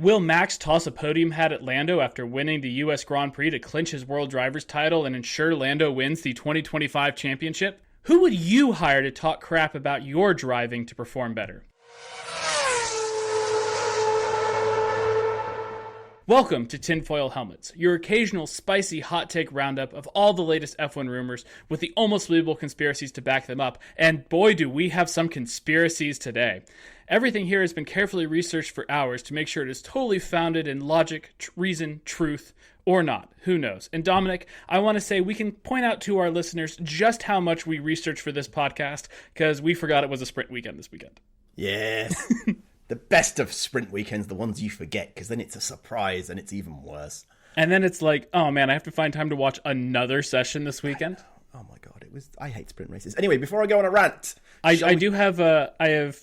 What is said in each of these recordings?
Will Max toss a podium hat at Lando after winning the U.S. Grand Prix to clinch his World Drivers title and ensure Lando wins the 2025 championship? Who would you hire to talk crap about your driving to perform better? Welcome to Tinfoil Helmets, your occasional spicy hot take roundup of all the latest F1 rumors with the almost believable conspiracies to back them up, and boy do we have some conspiracies today. Everything here has been carefully researched for hours to make sure it is totally founded in logic, reason, truth, or not. Who knows? And Dominic, I want to say we can point out to our listeners just how much we researched for this podcast, because we forgot it was a sprint weekend this weekend. Yes. The best of sprint weekends, the ones you forget, because then it's a surprise and it's even worse. And then it's like, oh man, I have to find time to watch another session this weekend. Oh my god, I hate sprint races. Anyway, before I go on a rant, I have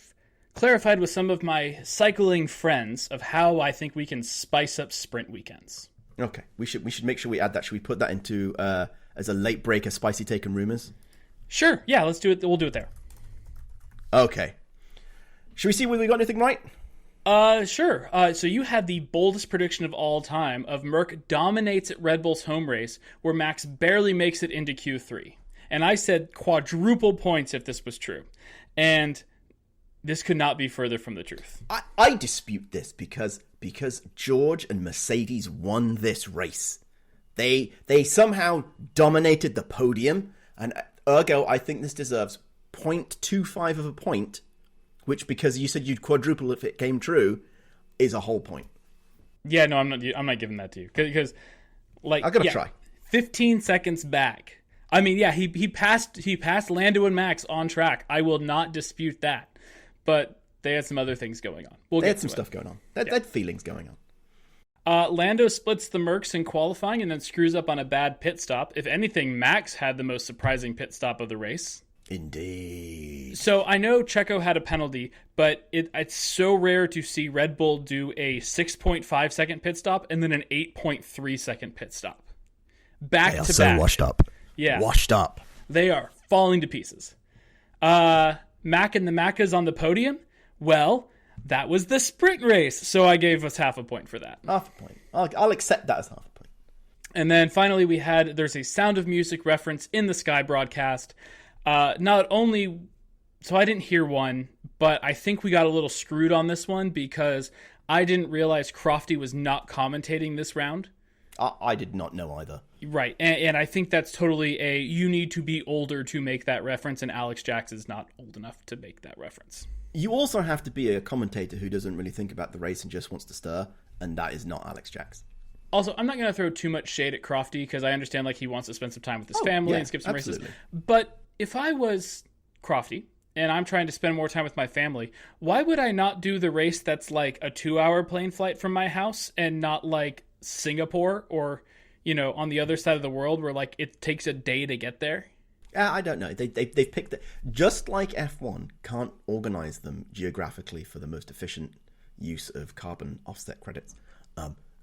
clarified with some of my cycling friends of how I think we can spice up sprint weekends. Okay, we should make sure we add that. Should we put that into as a late breaker, spicy take and rumors? Sure, yeah, let's do it. We'll do it there. Okay. Should we see whether we got anything right? Sure. So you had the boldest prediction of all time of Merck dominates at Red Bull's home race, where Max barely makes it into Q3. And I said quadruple points if this was true. And this could not be further from the truth. I dispute this because George and Mercedes won this race. They somehow dominated the podium, and ergo, I think this deserves 0.25 of a point, which, because you said you'd quadruple if it came true, is a whole point. Yeah, no, I'm not giving that to you because, like, I gotta try. 15 seconds back. I mean, yeah, he passed Lando and Max on track. I will not dispute that, but they had some other things going on. They had some stuff going on. They had feelings going on. Lando splits the Mercs in qualifying and then screws up on a bad pit stop. If anything, Max had the most surprising pit stop of the race. Indeed. So I know Checo had a penalty, but it's so rare to see Red Bull do a 6.5 second pit stop and then an 8.3 second pit stop. Back to back. They are so washed up. Yeah. Washed up. They are falling to pieces. Mac and the Macas on the podium? Well, that was the sprint race, so I gave us half a point for that. Half a point. I'll accept that as half a point. And then finally there's a Sound of Music reference in the Sky broadcast. Not only, so I didn't hear one, but I think we got a little screwed on this one because I didn't realize Crofty was not commentating this round. I did not know either. Right, and I think that's totally you need to be older to make that reference, and Alex Jax is not old enough to make that reference. You also have to be a commentator who doesn't really think about the race and just wants to stir, and that is not Alex Jax. Also, I'm not going to throw too much shade at Crofty because I understand like he wants to spend some time with his family and skip some races. But if I was Crofty and I'm trying to spend more time with my family, why would I not do the race that's like a 2-hour plane flight from my house and not like Singapore or, on the other side of the world where like it takes a day to get there? I don't know. They've picked it. Just like F1 can't organize them geographically for the most efficient use of carbon offset credits.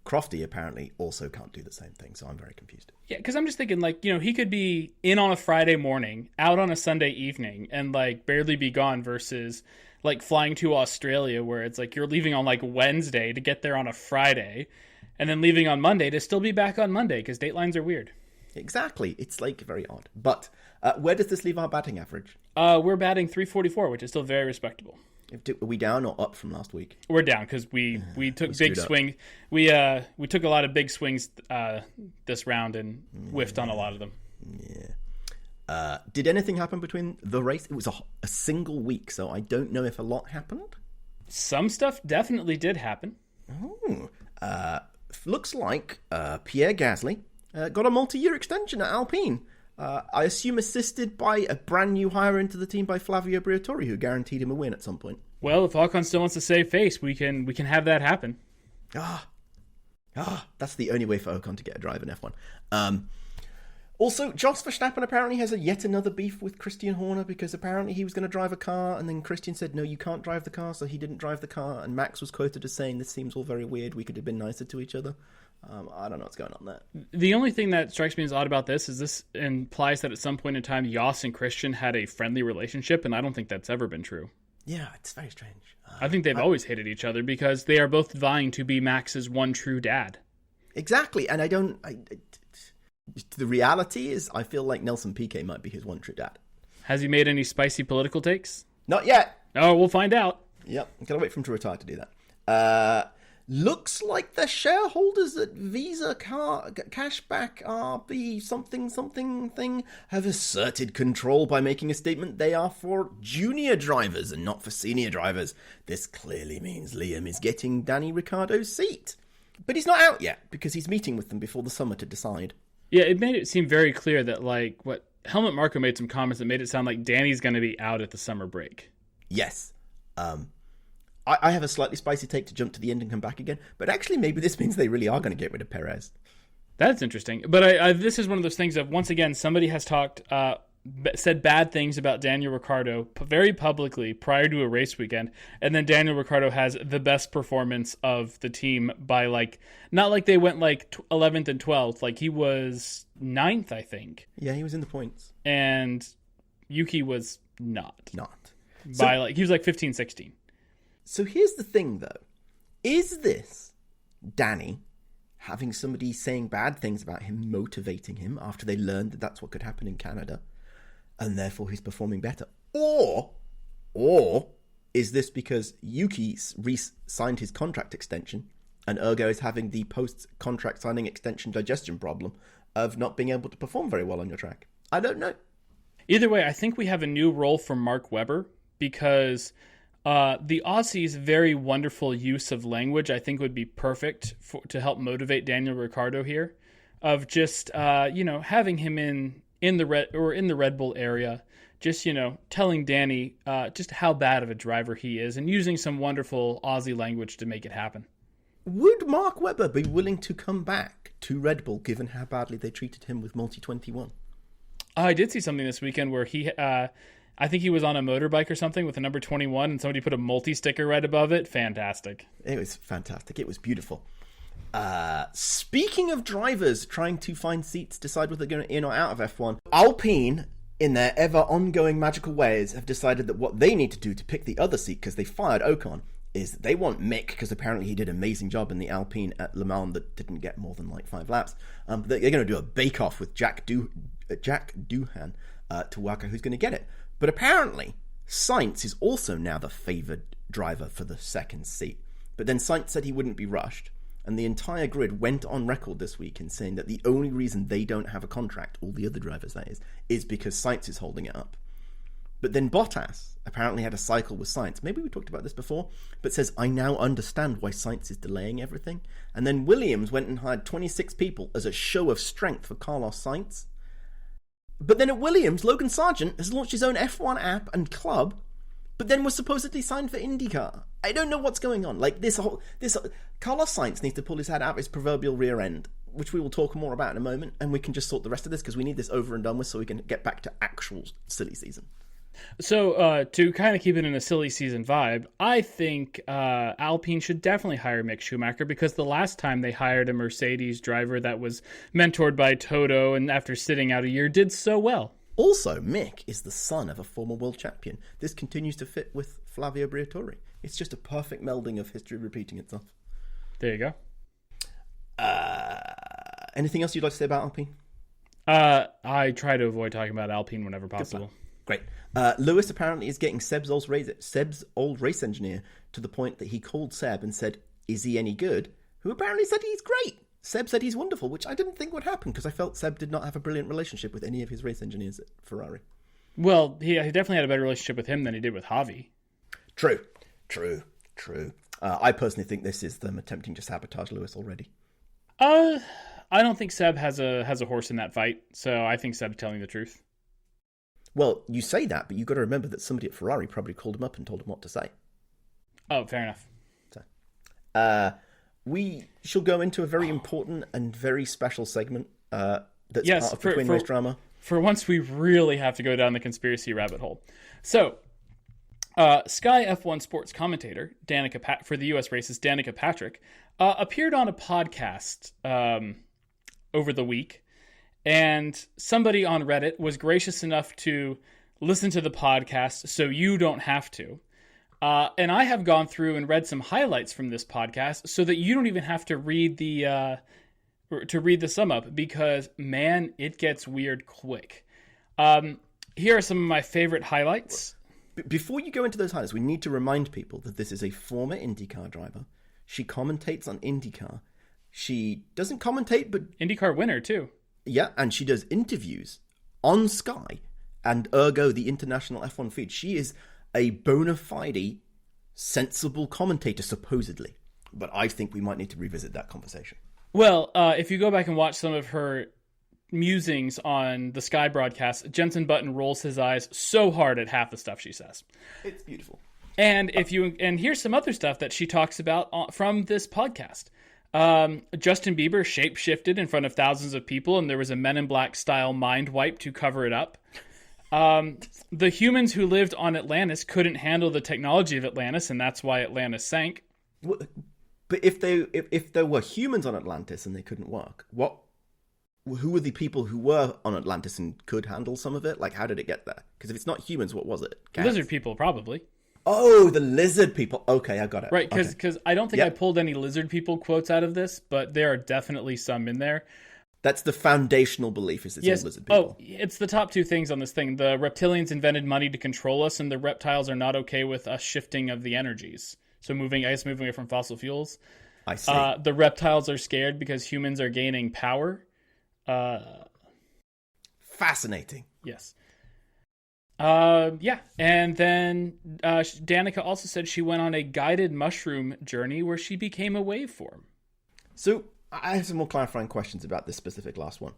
Crofty apparently also can't do the same thing, so I'm very confused. Yeah, because I'm just thinking, like, he could be in on a Friday morning, out on a Sunday evening, and, like, barely be gone versus, like, flying to Australia where it's like you're leaving on, like, Wednesday to get there on a Friday, and then leaving on Monday to still be back on Monday, because datelines are weird. Exactly. It's, like, very odd. But where does this leave our batting average? We're batting 344, which is still very respectable. Are we down or up from last week? We're down because we took big swings. We took a lot of big swings this round and whiffed on a lot of them. Yeah. Did anything happen between the race? It was a single week, so I don't know if a lot happened. Some stuff definitely did happen. Oh. Looks like Pierre Gasly got a multi-year extension at Alpine. I assume assisted by a brand new hire into the team by Flavio Briatore, who guaranteed him a win at some point. Well, if Ocon still wants to save face, we can have that happen. That's the only way for Ocon to get a drive in F1. Also, Jos Verstappen apparently has yet another beef with Christian Horner because apparently he was going to drive a car and then Christian said, no, you can't drive the car, so he didn't drive the car. And Max was quoted as saying, this seems all very weird. We could have been nicer to each other. I don't know what's going on there. The only thing that strikes me as odd about this is this implies that at some point in time, Jos and Christian had a friendly relationship, and I don't think that's ever been true. Yeah, it's very strange. I think they've always hated each other because they are both vying to be Max's one true dad. Exactly, and the reality is I feel like Nelson Piquet might be his one true dad. Has he made any spicy political takes? Not yet. Oh, we'll find out. Yep, gotta wait for him to retire to do that. Looks like the shareholders at Visa Cashback RB something thing have asserted control by making a statement they are for junior drivers and not for senior drivers. This clearly means Liam is getting Danny Ricciardo's seat. But he's not out yet because he's meeting with them before the summer to decide. Yeah, it made it seem very clear that, like, Helmut Marko made some comments that made it sound like Danny's going to be out at the summer break. Yes. I have a slightly spicy take to jump to the end and come back again, but actually maybe this means they really are going to get rid of Perez. That's interesting. But this is one of those things of, once again, somebody has said bad things about Daniel Ricciardo very publicly prior to a race weekend, and then Daniel Ricciardo has the best performance of the team by, like, not like they went like 11th and 12th, like he was 9th, I think. Yeah, he was in the points. And Yuki was not. So, He was like 15, 16. So here's the thing, though. Is this Danny having somebody saying bad things about him motivating him after they learned that that's what could happen in Canada, and therefore he's performing better? Or is this because Yuki signed his contract extension and ergo is having the post-contract signing extension digestion problem of not being able to perform very well on your track? I don't know. Either way, I think we have a new role for Mark Webber because the Aussies' very wonderful use of language, I think, would be perfect to help motivate Daniel Ricciardo here, of just having him in the Red Bull area, just telling Danny just how bad of a driver he is, and using some wonderful Aussie language to make it happen. Would Mark Webber be willing to come back to Red Bull given how badly they treated him with Multi-21? I did see something this weekend where he. I think he was on a motorbike or something with a number 21, and somebody put a multi-sticker right above it. Fantastic. It was fantastic. It was beautiful. Speaking of drivers trying to find seats, decide whether they're going in or out of F1, Alpine, in their ever ongoing magical ways, have decided that what they need to do to pick the other seat, because they fired Ocon, is they want Mick, because apparently he did an amazing job in the Alpine at Le Mans that didn't get more than like 5 laps. They're going to do a bake-off with Jack Doohan to work out who's going to get it. But apparently, Sainz is also now the favoured driver for the second seat. But then Sainz said he wouldn't be rushed, and the entire grid went on record this week in saying that the only reason they don't have a contract, all the other drivers that is because Sainz is holding it up. But then Bottas apparently had a cycle with Sainz. Maybe we talked about this before, but says, I now understand why Sainz is delaying everything. And then Williams went and hired 26 people as a show of strength for Carlos Sainz. But then at Williams, Logan Sargent has launched his own F1 app and club, but then was supposedly signed for IndyCar. I don't know what's going on. Like this Carlos Sainz needs to pull his head out of his proverbial rear end, which we will talk more about in a moment, and we can just sort the rest of this because we need this over and done with so we can get back to actual silly season. So to kind of keep it in a silly season vibe, I think Alpine should definitely hire Mick Schumacher, because the last time they hired a Mercedes driver that was mentored by Toto and after sitting out a year did so well. Also, Mick is the son of a former world champion. This continues to fit with Flavio Briatore. It's just a perfect melding of history repeating itself. There you go. Anything else you'd like to say about Alpine? I try to avoid talking about Alpine whenever possible. Great. Lewis apparently is getting Seb's old race engineer to the point that he called Seb and said, is he any good? Who apparently said he's great. Seb said he's wonderful, which I didn't think would happen because I felt Seb did not have a brilliant relationship with any of his race engineers at Ferrari. Well, he definitely had a better relationship with him than he did with Javi. True. I personally think this is them attempting to sabotage Lewis already. I don't think Seb has a horse in that fight, so I think Seb's telling the truth. Well, you say that, but you've got to remember that somebody at Ferrari probably called him up and told him what to say. Oh, fair enough. So, we shall go into a very important and very special segment that's part of the Twin Race drama. For once, we really have to go down the conspiracy rabbit hole. So, Sky F1 sports commentator for the U.S. races, Danica Patrick, appeared on a podcast over the week. And somebody on Reddit was gracious enough to listen to the podcast so you don't have to. And I have gone through and read some highlights from this podcast so that you don't even have to read the sum up, because man, it gets weird quick. Here are some of my favorite highlights. Before you go into those highlights, we need to remind people that this is a former IndyCar driver. She commentates on IndyCar. She doesn't commentate, but IndyCar winner too. Yeah, and she does interviews on Sky and ergo the international F1 feed. She is a bona fide, sensible commentator, supposedly. But I think we might need to revisit that conversation. Well, if you go back and watch some of her musings on the Sky broadcast, Jensen Button rolls his eyes so hard at half the stuff she says. It's beautiful. And here's some other stuff that she talks about from this podcast. Justin Bieber shape-shifted in front of thousands of people, and there was a Men in Black style mind wipe to cover it up. The humans who lived on Atlantis couldn't handle the technology of Atlantis, and that's why Atlantis sank. But if there were humans on Atlantis and they couldn't work, who were the people who were on Atlantis and could handle some of it? Like, how did it get there? Because if it's not humans, what was it? Cats? Lizard people, probably. Oh, the lizard people. Okay, I got it. Right, because I don't think I pulled any lizard people quotes out of this, but there are definitely some in there. That's the foundational belief, is it's all lizard people. Oh, it's the top two things on this thing. The reptilians invented money to control us, and the reptiles are not okay with us shifting of the energies. So moving away from fossil fuels. I see. The reptiles are scared because humans are gaining power. Fascinating. Yes. Yeah. And then Danica also said she went on a guided mushroom journey where she became a waveform. So I have some more clarifying questions about this specific last one.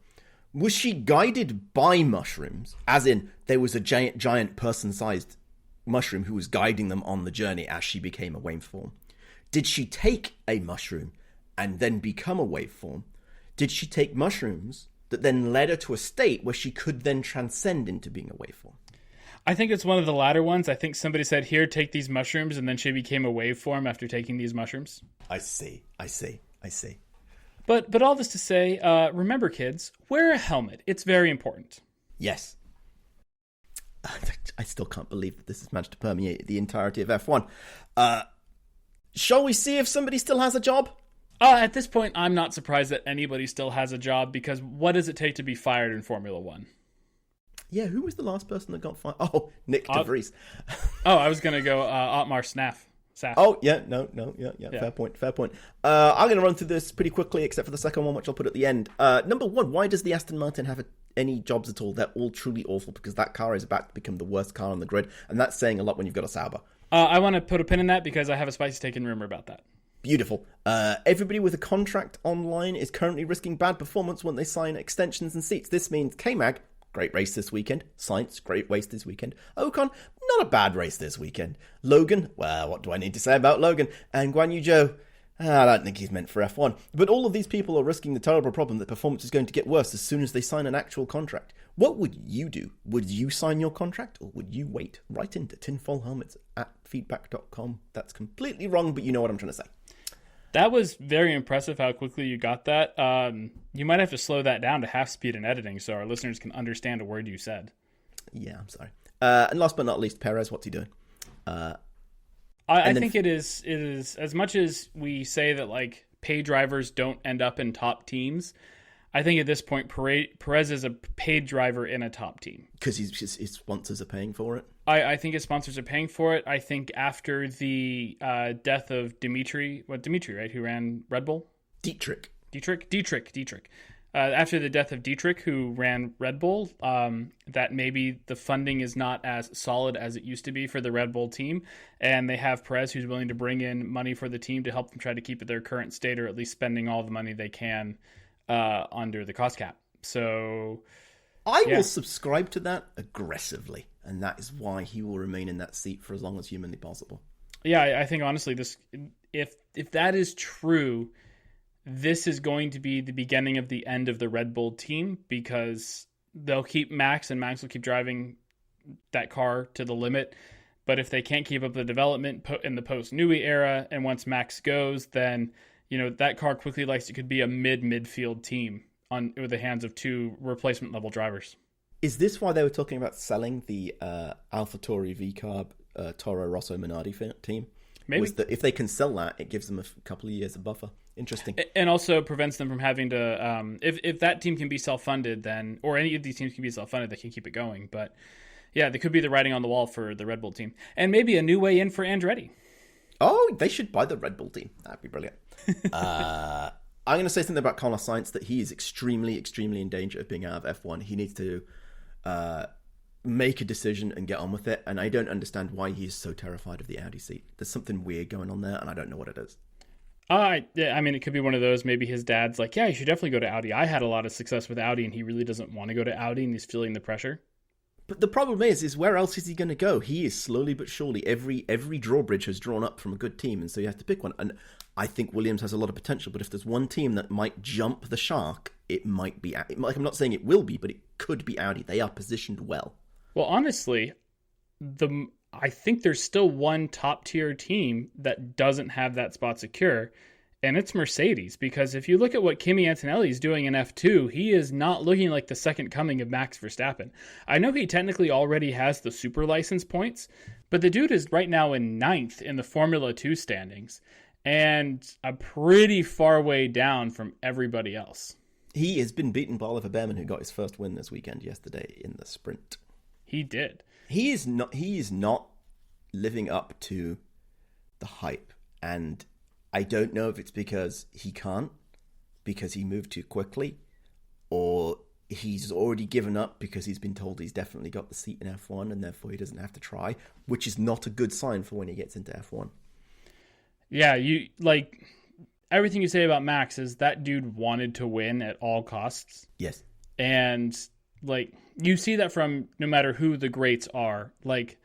Was she guided by mushrooms, as in there was a giant person-sized mushroom who was guiding them on the journey as she became a waveform? Did she take a mushroom and then become a waveform? Did she take mushrooms that then led her to a state where she could then transcend into being a waveform? I think it's one of the latter ones. I think somebody said, here, take these mushrooms, and then she became a waveform after taking these mushrooms. I see. But all this to say, remember, kids, wear a helmet. It's very important. Yes. I still can't believe that this has managed to permeate the entirety of F1. Shall we see if somebody still has a job? At this point, I'm not surprised that anybody still has a job, because what does it take to be fired in Formula One? Yeah, who was the last person that got fired? Oh, Nick de Vries. I was going to go Otmar Snaff. Oh, yeah, no, yeah. Fair point. I'm going to run through this pretty quickly, except for the second one, which I'll put at the end. Number one, why does the Aston Martin have any jobs at all? They're all truly awful, because that car is about to become the worst car on the grid, and that's saying a lot when you've got a Sauber. I want to put a pin in that, because I have a spicy take and rumor about that. Beautiful. Everybody with a contract online is currently risking bad performance when they sign extensions and seats. This means K-Mag, great race this weekend. Sainz, great race this weekend. Ocon, not a bad race this weekend. Logan, well, what do I need to say about Logan? And Guan Yu Zhou, I don't think he's meant for F1. But all of these people are risking the terrible problem that performance is going to get worse as soon as they sign an actual contract. What would you do? Would you sign your contract, or would you wait? Write into tinfoilhelmets@feedback.com. That's completely wrong, but you know what I'm trying to say. That was very impressive how quickly you got that. You might have to slow that down to half speed in editing so our listeners can understand a word you said. Yeah, I'm sorry. And last but not least, Perez, what's he doing? I think it is as much as we say that like pay drivers don't end up in top teams. I think at this point Perez is a paid driver in a top team because his sponsors are paying for it. I think his sponsors are paying for it. I think after the death of Dimitri, right, who ran Red Bull? Dietrich. After the death of Dietrich, who ran Red Bull, that maybe the funding is not as solid as it used to be for the Red Bull team. And they have Perez, who's willing to bring in money for the team to help them try to keep it their current state, or at least spending all the money they can under the cost cap. So I will subscribe to that aggressively. And that is why he will remain in that seat for as long as humanly possible. Yeah, I think honestly, if that is true, this is going to be the beginning of the end of the Red Bull team, because they'll keep Max, and Max will keep driving that car to the limit. But if they can't keep up the development in the post-Newey era, and once Max goes, then that car quickly could be a midfield team with the hands of two replacement level drivers. Is this why they were talking about selling the AlphaTauri V-Carb Toro Rosso Minardi team. Maybe. Was that if they can sell that, it gives them a couple of years of buffer. Interesting. And also prevents them from having to, if that team can be self-funded, then, or any of these teams can be self-funded, they can keep it going. But yeah, they could be the writing on the wall for the Red Bull team. And maybe a new way in for Andretti. Oh, they should buy the Red Bull team. That'd be brilliant. I'm going to say something about Carlos Sainz, that he is extremely, extremely in danger of being out of F1. He needs to make a decision and get on with it. And I don't understand why he is so terrified of the Audi seat. There's something weird going on there, and I don't know what it is. Yeah, I mean, it could be one of those. Maybe his dad's like, yeah, you should definitely go to Audi. I had a lot of success with Audi, and he really doesn't want to go to Audi, and he's feeling the pressure. But the problem is where else is he going to go? He is slowly but surely, every drawbridge has drawn up from a good team, and so you have to pick one. And I think Williams has a lot of potential, but if there's one team that might jump the shark, it might be, like, I'm not saying it will be, but it could be Audi. They are positioned well. Well, honestly, I think there's still one top-tier team that doesn't have that spot secure, and it's Mercedes. Because if you look at what Kimi Antonelli is doing in F2, he is not looking like the second coming of Max Verstappen. I know he technically already has the super license points, but the dude is right now in 9th in the Formula 2 standings, and a pretty far way down from everybody else. He has been beaten by Oliver Behrman, who got his first win this weekend yesterday in the sprint. He did. He is not living up to the hype, and I don't know if it's because he can't, because he moved too quickly, or he's already given up because he's been told he's definitely got the seat in F1 and therefore he doesn't have to try, which is not a good sign for when he gets into F1. Yeah, everything you say about Max is that dude wanted to win at all costs. Yes. And you see that from no matter who the greats are, like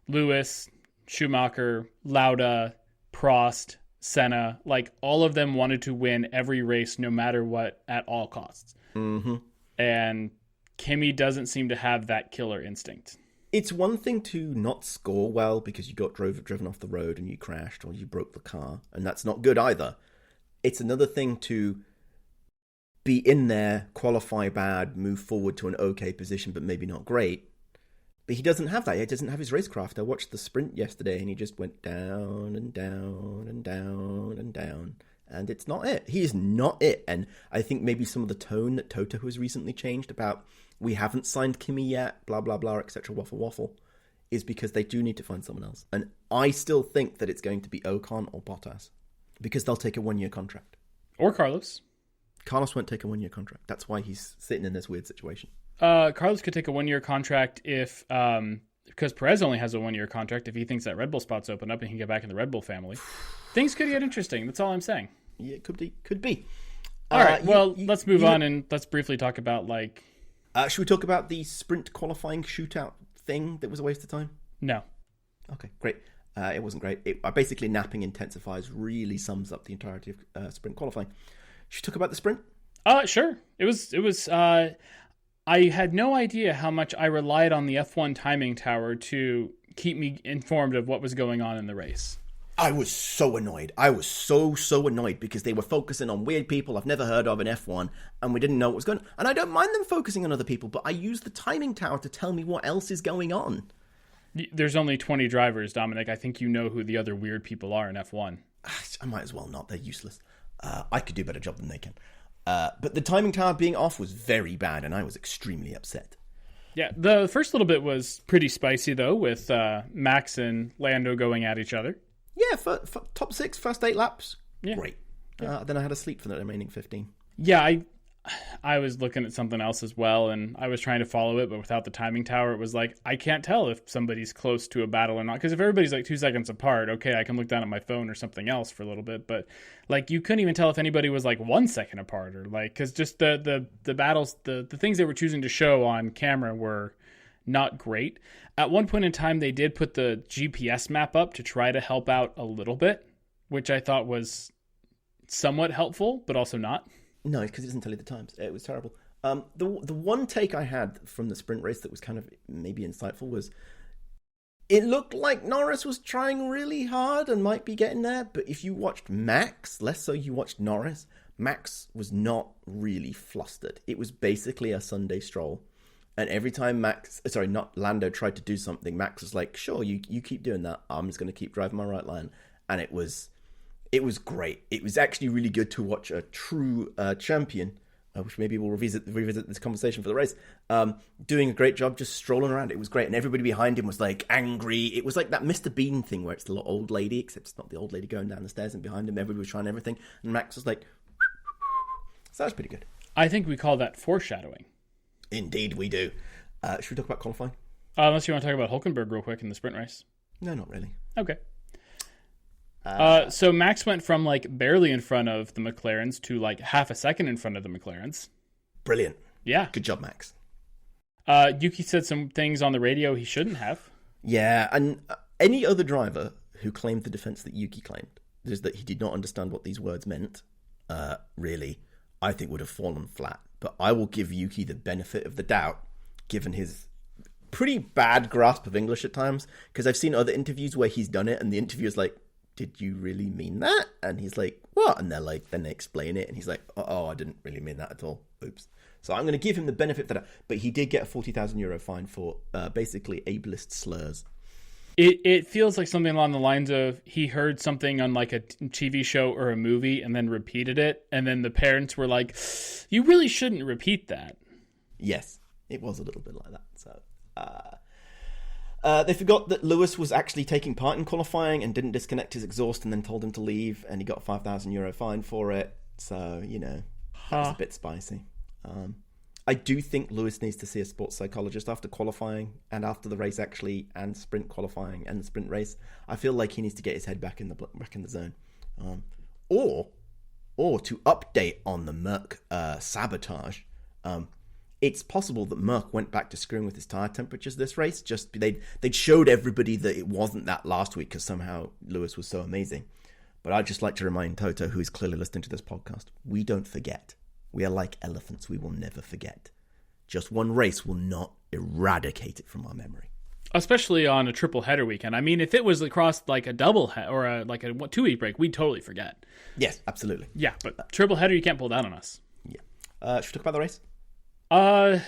Lewis, Schumacher, Lauda, Prost, Senna, all of them wanted to win every race no matter what at all costs. Mm-hmm. And Kimi doesn't seem to have that killer instinct. It's one thing to not score well because you got driven off the road and you crashed or you broke the car, and that's not good either. It's another thing to be in there, qualify bad, move forward to an okay position, but maybe not great. But he doesn't have that. He doesn't have his racecraft. I watched the sprint yesterday, and he just went down and down and down and down. And it's not it. He is not it. And I think maybe some of the tone that Toto has recently changed about, we haven't signed Kimi yet, blah, blah, blah, etc., waffle, is because they do need to find someone else. And I still think that it's going to be Ocon or Bottas, because they'll take a 1-year contract. Or Carlos. Carlos won't take a 1-year contract. That's why he's sitting in this weird situation. Carlos could take a 1-year contract if, because Perez only has a 1-year contract, if he thinks that Red Bull spot's open up and he can get back in the Red Bull family. Things could get interesting. That's all I'm saying. Yeah, it could be. All right, let's move on and let's briefly talk about, should we talk about the sprint qualifying shootout thing that was a waste of time? No. Okay, great. It wasn't great. Basically, napping intensifiers really sums up the entirety of sprint qualifying. Should we talk about the sprint? Sure. It was. I had no idea how much I relied on the F1 timing tower to keep me informed of what was going on in the race. I was so annoyed. I was so annoyed because they were focusing on weird people I've never heard of in F1, and we didn't know what was going on. And I don't mind them focusing on other people, but I use the timing tower to tell me what else is going on. There's only 20 drivers, Dominic. I think you know who the other weird people are in F1. I might as well not. They're useless. I could do a better job than they can. But the timing tower being off was very bad, and I was extremely upset. Yeah, the first little bit was pretty spicy, though, with Max and Lando going at each other. Yeah, for top 6, first 8 laps. Yeah. Great. Then I had to sleep for the remaining 15. Yeah, I was looking at something else as well, and I was trying to follow it, but without the timing tower, it was like, I can't tell if somebody's close to a battle or not. Because if everybody's 2 seconds apart, okay, I can look down at my phone or something else for a little bit. But you couldn't even tell if anybody was 1 second apart, or because just the battles, the things they were choosing to show on camera were not great. At one point in time, they did put the GPS map up to try to help out a little bit, which I thought was somewhat helpful, but also not. No, because it doesn't tell you the times. It was terrible. The one take I had from the sprint race that was kind of maybe insightful was it looked like Norris was trying really hard and might be getting there, but if you watched Max, less so you watched Norris, Max was not really flustered. It was basically a Sunday stroll. And every time Lando tried to do something, Max was like, "Sure, you keep doing that. I'm just going to keep driving my right line." And it was great. It was actually really good to watch a true champion, which maybe we'll revisit this conversation for the race, doing a great job just strolling around. It was great. And everybody behind him was like angry. It was like that Mr. Bean thing where it's the old lady, except it's not the old lady going down the stairs, and behind him everybody was trying everything. And Max was like, so that was pretty good. I think we call that foreshadowing. Indeed we do. Should we talk about qualifying? Unless you want to talk about Hülkenberg real quick in the sprint race. No, not really. Okay. So Max went from like barely in front of the McLarens to like half a second in front of the McLarens. Brilliant. Yeah. Good job, Max. Yuki said some things on the radio he shouldn't have. Yeah, and any other driver who claimed the defense that Yuki claimed, is that he did not understand what these words meant, really, I think would have fallen flat. But I will give Yuki the benefit of the doubt, given his pretty bad grasp of English at times, because I've seen other interviews where he's done it, and the interviewer's like, "Did you really mean that?" And he's like, "What?" And they're like, then they explain it, and he's like, "Oh, I didn't really mean that at all. Oops." So I'm going to give him the benefit of that. But he did get a €40,000 fine for basically ableist slurs. It feels like something along the lines of he heard something on like a TV show or a movie and then repeated it, and then the parents were like, "You really shouldn't repeat that." Yes, it was a little bit like that. So they forgot that Lewis was actually taking part in qualifying and didn't disconnect his exhaust, and then told him to leave, and he got a €5,000 fine for it. So, that was a bit spicy. I do think Lewis needs to see a sports psychologist after qualifying and after the race actually, and sprint qualifying and the sprint race. I feel like he needs to get his head back in the zone, or to update on the Merc sabotage. It's possible that Merc went back to screwing with his tire temperatures this race. Just they'd showed everybody that it wasn't that last week because somehow Lewis was so amazing. But I'd just like to remind Toto, who is clearly listening to this podcast, we don't forget. We are like elephants. We will never forget. Just one race will not eradicate it from our memory. Especially on a triple header weekend. I mean, if it was across like a double or a 2-week break, we'd totally forget. Yes, absolutely. Yeah, but triple header, you can't pull that on us. Yeah. Should we talk about the race? I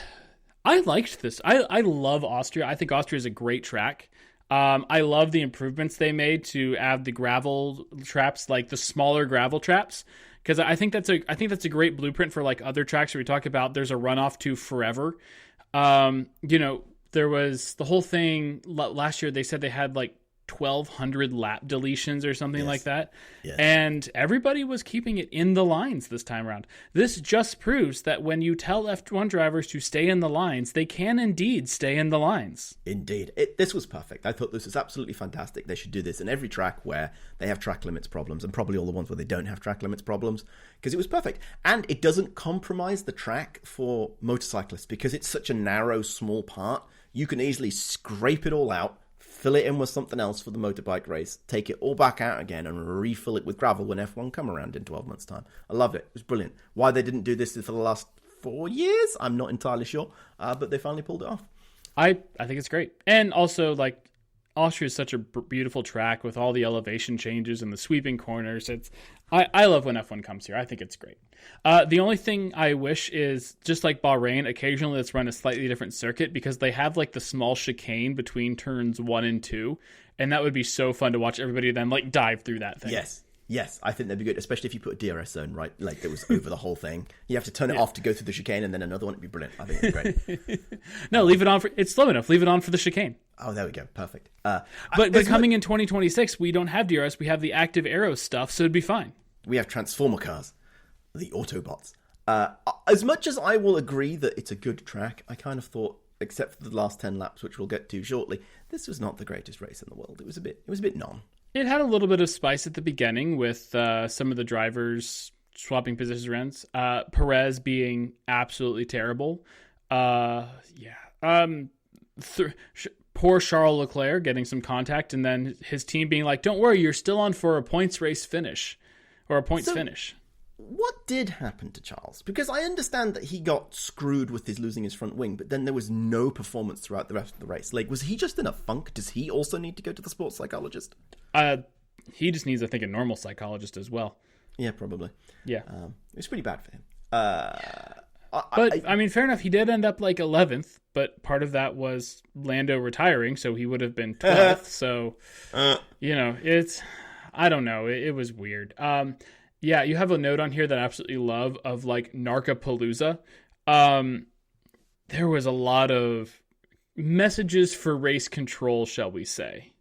liked this. I love Austria. I think Austria is a great track. I love the improvements they made to add the gravel traps, like the smaller gravel traps, because I think that's a great blueprint for like other tracks where we talk about there's a runoff to forever. There was the whole thing last year. They said they had like 1,200 lap deletions or something like that. Yes. And everybody was keeping it in the lines this time around. This just proves that when you tell F1 drivers to stay in the lines, they can indeed stay in the lines. Indeed. This was perfect. I thought this was absolutely fantastic. They should do this in every track where they have track limits problems, and probably all the ones where they don't have track limits problems, because it was perfect. And it doesn't compromise the track for motorcyclists because it's such a narrow, small part. You can easily scrape it all out, fill it in with something else for the motorbike race, take it all back out again, and refill it with gravel when F1 come around in 12 months' time. I loved it. It was brilliant. Why they didn't do this for the last 4 years, I'm not entirely sure, but they finally pulled it off. I think it's great. And also, like, Austria is such a beautiful track with all the elevation changes and the sweeping corners. I love when F1 comes here. I think it's great. The only thing I wish is, just like Bahrain, occasionally let's run a slightly different circuit, because they have like the small chicane between turns 1 and 2, and that would be so fun to watch everybody then like dive through that thing. Yes, I think that'd be good, especially if you put a DRS zone, right? Like, that was over the whole thing. You have to turn it off to go through the chicane, and then another one. It'd be brilliant. I think it'd be great. No, leave it on it's slow enough. Leave it on for the chicane. Oh, there we go. Perfect. But coming in 2026, we don't have DRS. We have the active arrow stuff, so it'd be fine. We have Transformer cars, the Autobots. As much as I will agree that it's a good track, I kind of thought, except for the last 10 laps, which we'll get to shortly, this was not the greatest race in the world. It was a bit non. It had a little bit of spice at the beginning with some of the drivers swapping positions around. Perez being absolutely terrible. Poor Charles Leclerc getting some contact, and then his team being like, "Don't worry, you're still on for a points race finish, or a points finish." What did happen to Charles? Because I understand that he got screwed with his losing his front wing, but then there was no performance throughout the rest of the race. Like, was he just in a funk? Does he also need to go to the sports psychologist? He just needs, I think, a normal psychologist as well. Yeah, probably. Yeah. It was pretty bad for him. But I mean, fair enough. He did end up like 11th, but part of that was Lando retiring, so he would have been 12th. So, it's I don't know. It was weird. Yeah, you have a note on here that I absolutely love of like Narcapalooza. There was a lot of messages for race control, shall we say.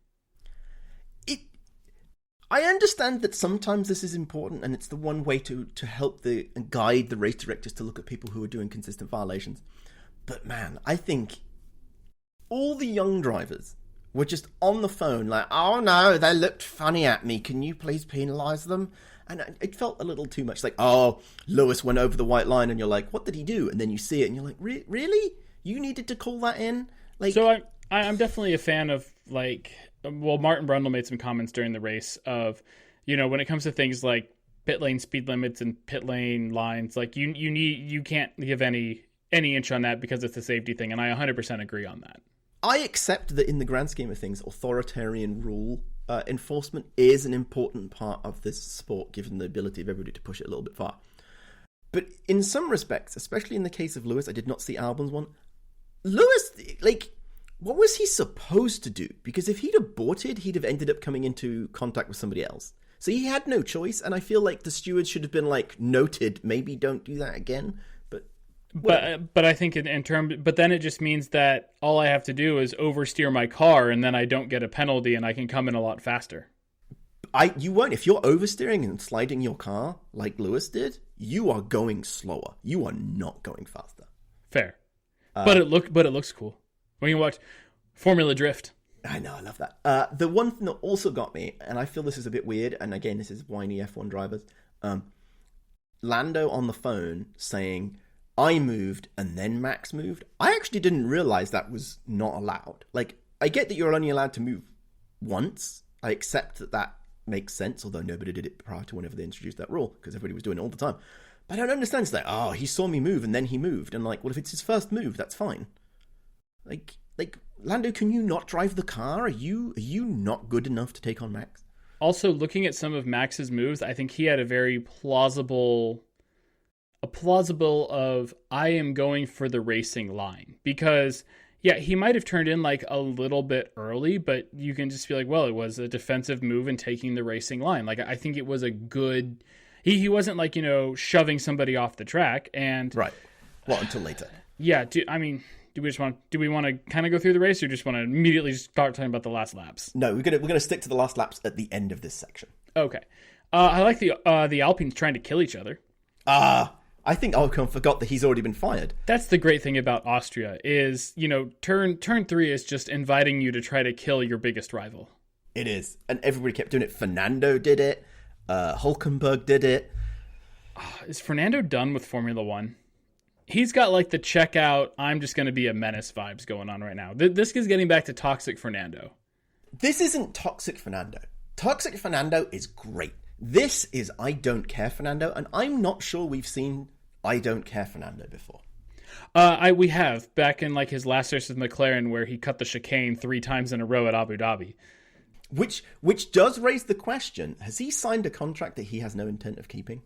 I understand that sometimes this is important, and it's the one way to help and guide the race directors to look at people who are doing consistent violations. But man, I think all the young drivers were just on the phone like, oh no, they looked funny at me. Can you please penalise them? And it felt a little too much like, oh, Lewis went over the white line, and you're like, what did he do? And then you see it, and you're like, really? You needed to call that in? Like, so I'm definitely a fan of like. Well, Martin Brundle made some comments during the race of, when it comes to things like pit lane speed limits and pit lane lines, like you can't give any inch on that because it's a safety thing, and I 100% agree on that. I accept that in the grand scheme of things, authoritarian rule enforcement is an important part of this sport, given the ability of everybody to push it a little bit far. But in some respects, especially in the case of Lewis, I did not see Albon's one. Lewis, like, what was he supposed to do? Because if he'd aborted, he'd have ended up coming into contact with somebody else. So he had no choice, and I feel like the stewards should have been like, noted, maybe don't do that again. But I think in terms, but then it just means that all I have to do is oversteer my car, and then I don't get a penalty, and I can come in a lot faster. You won't. If you're oversteering and sliding your car like Lewis did, you are going slower. You are not going faster. Fair, but it looks cool when you watch Formula Drift. I know, I love that. The one thing that also got me, and I feel this is a bit weird, and again, this is whiny F1 drivers, Lando on the phone saying, I moved and then Max moved. I actually didn't realize that was not allowed. Like, I get that you're only allowed to move once. I accept that makes sense, although nobody did it prior to whenever they introduced that rule, because everybody was doing it all the time. But I don't understand. It's like, oh, he saw me move and then he moved. And like, well, if it's his first move, that's fine. Like Lando, can you not drive the car? Are you not good enough to take on Max? Also, looking at some of Max's moves, I think he had a very plausible of, I am going for the racing line. Because, yeah, he might have turned in like a little bit early, but you can just be like, well, it was a defensive move in taking the racing line. Like, I think it was a good... He wasn't like, shoving somebody off the track. And right. Well, until later. Yeah, do we want to kind of go through the race, or just want to immediately just start talking about the last laps? No, we're gonna stick to the last laps at the end of this section. Okay. I like the Alpines trying to kill each other. I think Ocon forgot that he's already been fired. That's the great thing about Austria is, turn 3 is just inviting you to try to kill your biggest rival. It is. And everybody kept doing it. Fernando did it. Hulkenberg did it. Is Fernando done with Formula One? He's got like the checkout, I'm just going to be a menace vibes going on right now. This is getting back to toxic Fernando. This isn't toxic Fernando. Toxic Fernando is great. This is I don't care Fernando, and I'm not sure we've seen I don't care Fernando before. We have, back in like his last race with McLaren, where he cut the chicane 3 times in a row at Abu Dhabi. Which does raise the question, has he signed a contract that he has no intent of keeping?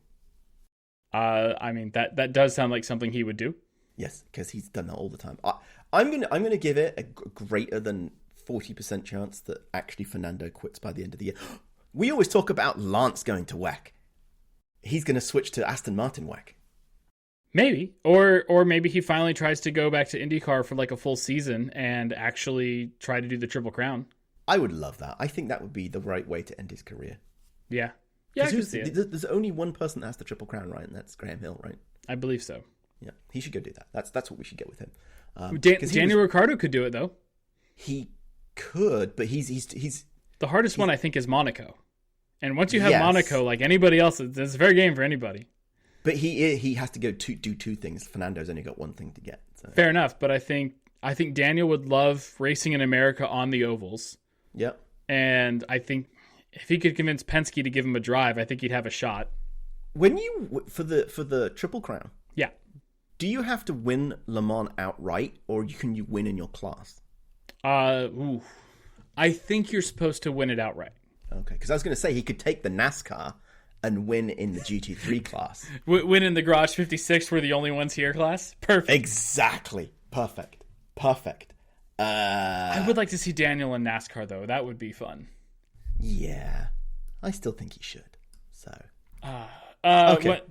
I mean, that does sound like something he would do. Yes, because he's done that all the time. I'm gonna give it a greater than 40% chance that actually Fernando quits by the end of the year. We always talk about Lance going to WEC. He's going to switch to Aston Martin WEC. Maybe. Or maybe he finally tries to go back to IndyCar for like a full season and actually try to do the Triple Crown. I would love that. I think that would be the right way to end his career. Yeah. Yeah, I can see it. There's only one person that has the Triple Crown, right? And that's Graham Hill, right? I believe so. Yeah, he should go do that. That's what we should get with him. Daniel Ricciardo could do it, though. He could, but he's the hardest one, I think, is Monaco. And once you have Monaco, like anybody else, it's fair game for anybody. But he has to go do 2 things. Fernando's only got 1 thing to get. So. Fair enough, but I think Daniel would love racing in America on the ovals. Yep. And I think if he could convince Penske to give him a drive, I think he'd have a shot. When you for the Triple Crown, yeah, do you have to win Le Mans outright, or can you win in your class? I think you're supposed to win it outright. Okay, because I was going to say he could take the NASCAR and win in the GT3 class. Win in the Garage 56, we're the only ones here class. Perfect. Exactly. Perfect. I would like to see Daniel in NASCAR, though. That would be fun. Yeah. I still think he should. So. Okay.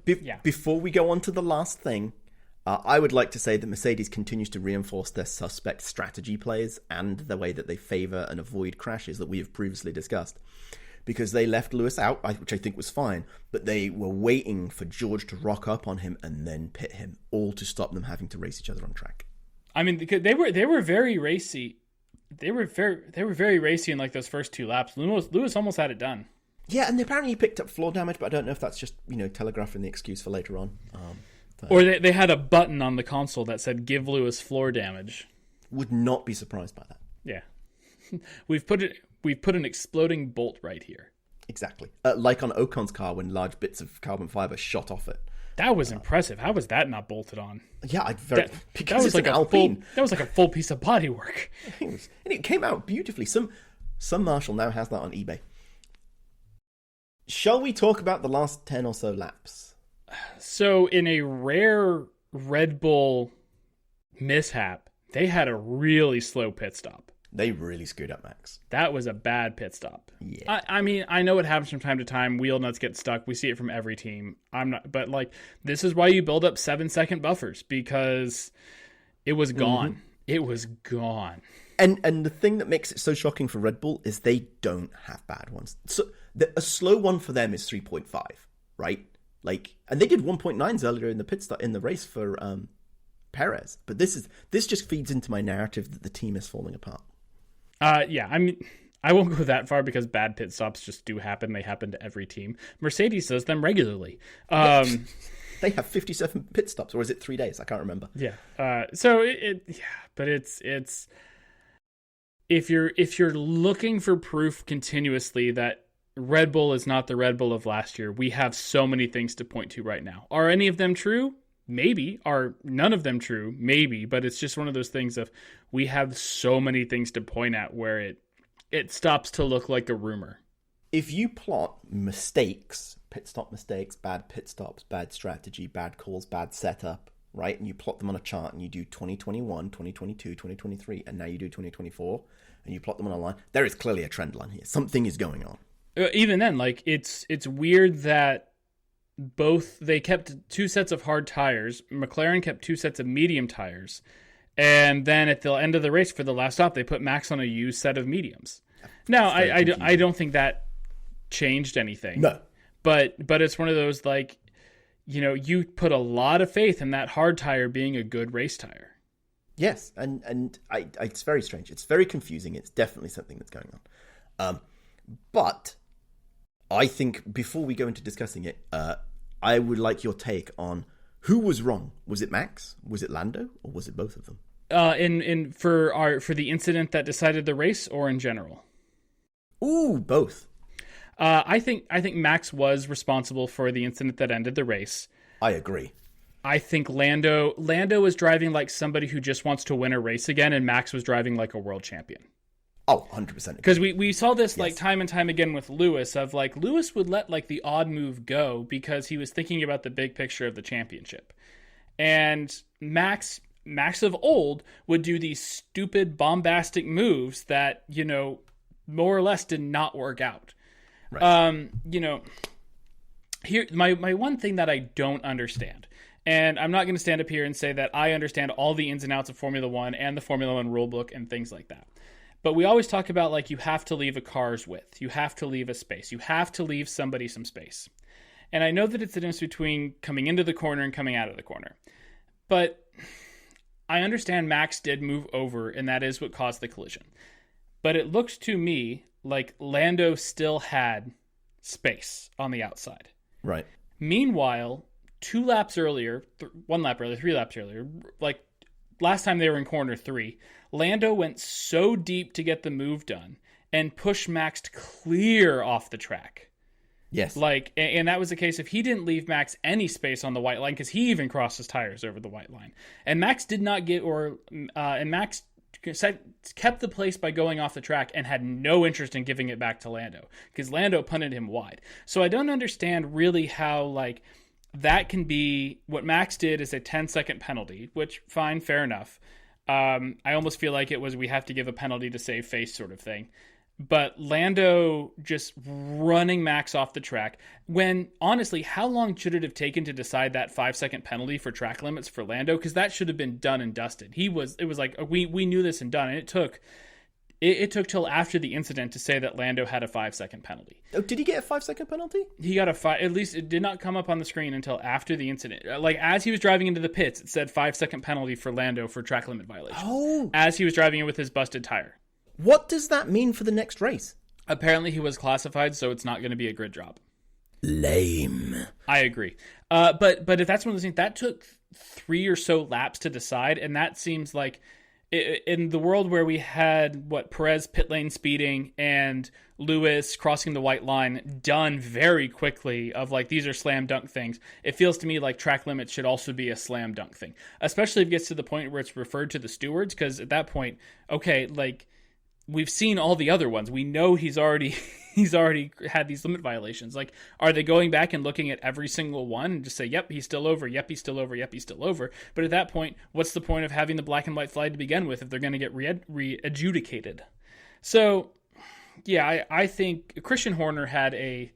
Before we go on to the last thing, I would like to say that Mercedes continues to reinforce their suspect strategy plays and the way that they favor and avoid crashes that we have previously discussed. Because they left Lewis out, which I think was fine, but they were waiting for George to rock up on him and then pit him, all to stop them having to race each other on track. I mean, because they were very racy. They were very racy in like those first 2 laps. Lewis almost had it done. Yeah, and apparently he picked up floor damage, but I don't know if that's just, telegraphing the excuse for later on. Or they had a button on the console that said "Give Lewis floor damage." Would not be surprised by that. Yeah, we've put an exploding bolt right here. Exactly, like on Ocon's car when large bits of carbon fiber shot off it. That was impressive. How was that not bolted on? Yeah, because it's like an Alpine. That was like a full piece of bodywork. And it came out beautifully. Some Marshall now has that on eBay. Shall we talk about the last 10 or so laps? So, in a rare Red Bull mishap, they had a really slow pit stop. They really screwed up Max. That was a bad pit stop. Yeah. I mean, I know it happens from time to time. Wheel nuts get stuck. We see it from every team. But this is why you build up 7-second buffers, because it was gone. Mm-hmm. It was gone. And the thing that makes it so shocking for Red Bull is they don't have bad ones. So a slow one for them is 3.5, right? And they did 1.9s earlier in the pit stop in the race for Perez. But this just feeds into my narrative that the team is falling apart. Yeah, I mean, I won't go that far because bad pit stops just do happen. They happen to every team. Mercedes does them regularly. They have 57 pit stops, or is it 3 days? I can't remember. Yeah. So but it's if you're looking for proof continuously that Red Bull is not the Red Bull of last year, we have so many things to point to right now. Are any of them true? Maybe. Are none of them true? Maybe. But it's just one of those things of we have so many things to point at where it stops to look like a rumor. If you plot mistakes, pit stop mistakes, bad pit stops, bad strategy, bad calls, bad setup, right? And you plot them on a chart and you do 2021, 2022, 2023, and now you do 2024, and you plot them on a line, there is clearly a trend line here. Something is going on. Even then, it's weird that they kept 2 sets of hard tires. McLaren kept 2 sets of medium tires. And then at the end of the race for the last stop, they put Max on a used set of mediums. Now, I don't think that changed anything. No. But it's one of those, you put a lot of faith in that hard tire being a good race tire. Yes, and it's very strange. It's very confusing. It's definitely something that's going on. But I think before we go into discussing it, I would like your take on who was wrong. Was it Max? Was it Lando? Or was it both of them? For the incident that decided the race, or in general? Ooh, both. I think Max was responsible for the incident that ended the race. I agree. I think Lando was driving like somebody who just wants to win a race again, and Max was driving like a world champion. Oh, 100%. Because we saw this time and time again with Lewis, of Lewis would let the odd move go because he was thinking about the big picture of the championship. And Max of old would do these stupid bombastic moves that, more or less did not work out. Right. Here my one thing that I don't understand, and I'm not going to stand up here and say that I understand all the ins and outs of Formula One and the Formula One rulebook and things like that. But we always talk about you have to leave a car's width. You have to leave a space. You have to leave somebody some space. And I know that it's the difference between coming into the corner and coming out of the corner. But I understand Max did move over, and that is what caused the collision. But it looks to me like Lando still had space on the outside. Right. Meanwhile, 3 laps earlier, last time they were in corner 3, Lando went so deep to get the move done and pushed Max clear off the track. Yes. And that was the case if he didn't leave Max any space on the white line, because he even crossed his tires over the white line. And Max did not get, Max kept the place by going off the track and had no interest in giving it back to Lando because Lando punted him wide. So I don't understand really how like that can be. What Max did is a 10-second penalty, which fine, fair enough. I almost feel like it was we have to give a penalty to save face sort of thing. But Lando just running Max off the track when, honestly, how long should it have taken to decide that 5-second penalty for track limits for Lando? Because that should have been done and dusted. It was like, we knew this and done. And it took till after the incident to say that Lando had a 5-second penalty. Oh, did he get a 5-second penalty? He got at least it did not come up on the screen until after the incident. Like as he was driving into the pits, it said 5-second penalty for Lando for track limit violation. Oh. As he was driving it with his busted tire. What does that mean for the next race? Apparently he was classified, so it's not going to be a grid drop. Lame. I agree. But if that's one of those things, that took 3 or so laps to decide, and that seems like in the world where we had Perez pit lane speeding and Lewis crossing the white line done very quickly of like these are slam dunk things, it feels to me like track limits should also be a slam dunk thing, especially if it gets to the point where it's referred to the stewards, because at that point, okay, like we've seen all the other ones. We know he's already had these limit violations. Like, are they going back and looking at every single one and just say, yep, he's still over, yep, he's still over, yep, he's still over? But at that point, what's the point of having the black and white flag to begin with if they're going to get re-adjudicated? So, yeah, I think Christian Horner had a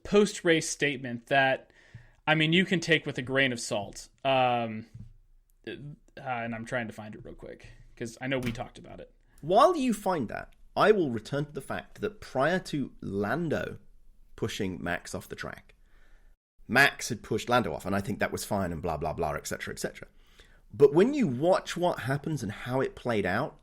post-race statement that, I mean, you can take with a grain of salt. And I'm trying to find it real quick because I know we talked about it. While you find that, I will return to the fact that prior to Lando pushing Max off the track, Max had pushed Lando off, and I think that was fine and blah, blah, blah, etc., etc. But when you watch what happens and how it played out,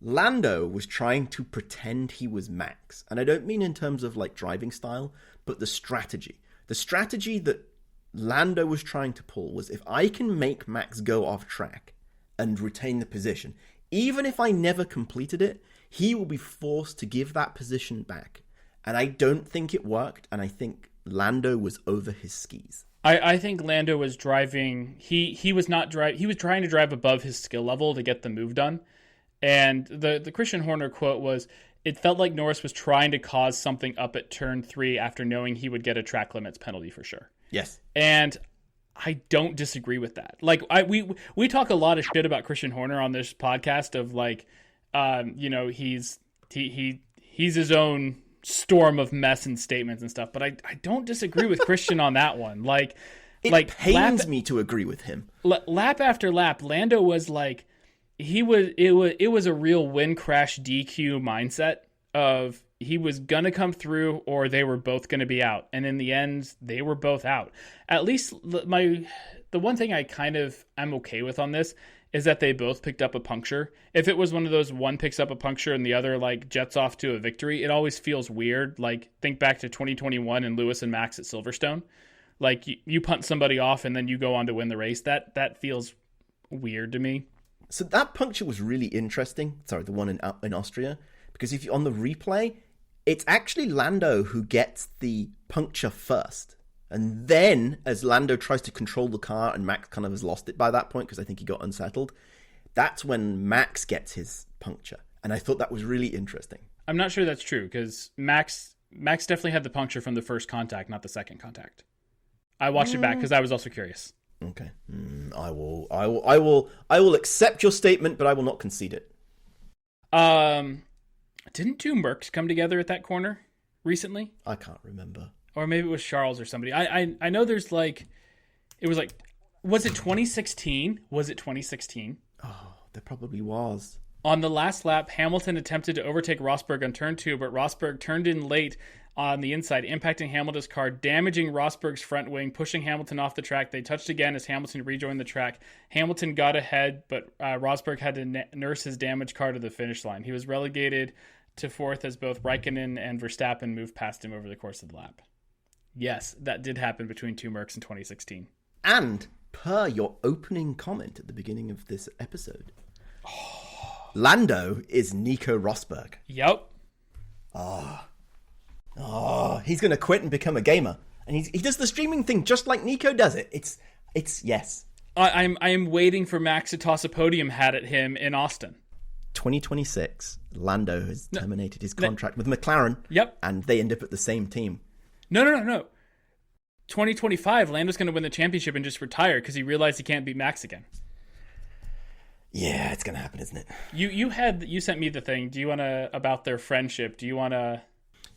Lando was trying to pretend he was Max. And I don't mean in terms of like driving style, but the strategy. The strategy that Lando was trying to pull was, if I can make Max go off track and retain the position, even if I never completed it, he will be forced to give that position back. And I don't think it worked, and I think Lando was over his skis. I think Lando was driving, he was not driving, he was trying to drive above his skill level to get the move done. And the Christian Horner quote was, it felt like Norris was trying to cause something up at turn 3 after knowing he would get a track limits penalty for sure. Yes. And I don't disagree with that. Like we talk a lot of shit about Christian Horner on this podcast of like, he's his own storm of mess and statements and stuff. But I don't disagree with Christian on that one. Like, it pains me to agree with him. Lap after lap, Lando was like, it was a real win crash DQ mindset of he was going to come through or they were both going to be out. And in the end, they were both out. At least the one thing I'm okay with on this is that they both picked up a puncture. If it was one of those one picks up a puncture and the other like jets off to a victory, it always feels weird. Like think back to 2021 and Lewis and Max at Silverstone. Like you punt somebody off and then you go on to win the race. That feels weird to me. So that puncture was really interesting. Sorry, the one in Austria. Because if you on the replay, it's actually Lando who gets the puncture first. And then, as Lando tries to control the car, and Max kind of has lost it by that point, because I think he got unsettled, that's when Max gets his puncture. And I thought that was really interesting. I'm not sure that's true, because Max definitely had the puncture from the first contact, not the second contact. I watched it back, because I was also curious. Okay. I will accept your statement, but I will not concede it. Didn't two Mercs come together at that corner recently? I can't remember. Or maybe it was Charles or somebody. I know there's like, it was like, was it 2016? Was it 2016? Oh, there probably was. On the last lap, Hamilton attempted to overtake Rosberg on turn 2, but Rosberg turned in late on the inside, impacting Hamilton's car, damaging Rosberg's front wing, pushing Hamilton off the track. They touched again as Hamilton rejoined the track. Hamilton got ahead, but Rosberg had to nurse his damaged car to the finish line. He was relegated to 4th as both Raikkonen and Verstappen moved past him over the course of the lap. Yes, that did happen between two Mercs in 2016. And per your opening comment at the beginning of this episode, Lando is Nico Rosberg. Yep. He's going to quit and become a gamer. And he does the streaming thing just like Nico does it. It's yes. I am waiting for Max to toss a podium hat at him in Austin. 2026, Lando has terminated his contract with McLaren. Yep. And they end up at the same team. No. 2025, Lando's going to win the championship and just retire because he realized he can't beat Max again. Yeah, it's going to happen, isn't it? You sent me the thing. Do you want to, about their friendship? Do you want to?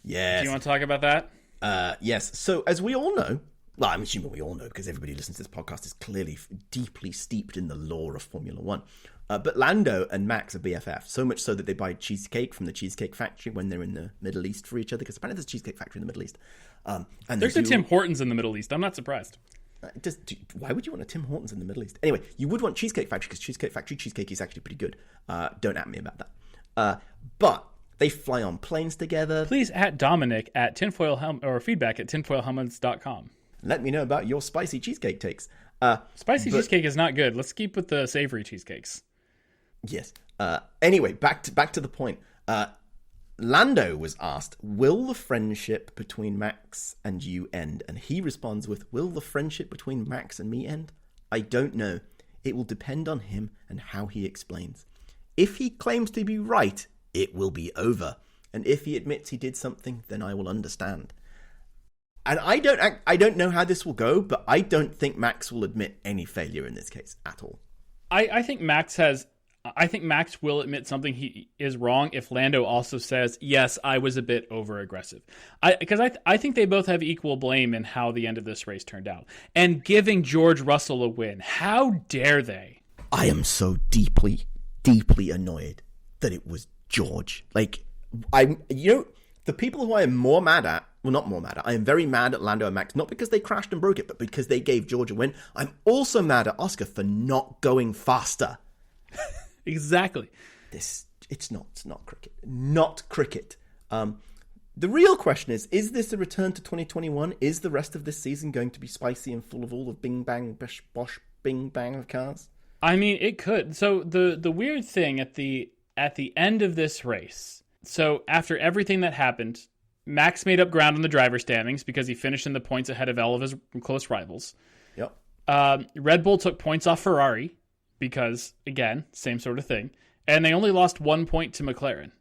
Yes. Do you want to talk about that? Yes. So as we all know, well, I'm assuming we all know because everybody who listens to this podcast is clearly deeply steeped in the lore of Formula One. But Lando and Max are BFF, so much so that they buy cheesecake from the Cheesecake Factory when they're in the Middle East for each other, because apparently there's a Cheesecake Factory in the Middle East. And there's a Tim Hortons in the Middle East. I'm not surprised. Why would you want a Tim Hortons in the Middle East? Anyway, you would want Cheesecake Factory because Cheesecake Factory cheesecake is actually pretty good. Don't at me about that. But they fly on planes together. Please at Dominic at or feedback at tinfoilhelmets.com. Let me know about your spicy cheesecake takes. Spicy cheesecake is not good. Let's keep with the savory cheesecakes. Yes. Anyway, back to the point. Lando was asked, will the friendship between Max and you end? And he responds with, will the friendship between Max and me end? I don't know. It will depend on him and how he explains. If he claims to be right, it will be over. And if he admits he did something, then I will understand. And I don't know how this will go, but I don't think Max will admit any failure in this case at all. I think Max will admit something he is wrong if Lando also says, yes, I was a bit over aggressive. Because I think they both have equal blame in how the end of this race turned out. And giving George Russell a win, how dare they? I am so deeply, deeply annoyed that it was George. Like, the people who I am more mad at, well, not more mad at, I am very mad at Lando and Max, not because they crashed and broke it, but because they gave George a win. I'm also mad at Oscar for not going faster. Exactly. It's not cricket. Not cricket. The real question is this a return to 2021? Is the rest of this season going to be spicy and full of all the bing bang bish bosh bing bang of cars? I mean, it could. So the weird thing at the end of this race, so after everything that happened, Max made up ground on the driver standings because he finished in the points ahead of all of his close rivals. Yep. Red Bull took points off Ferrari because, again, same sort of thing. And they only lost 1 point to McLaren.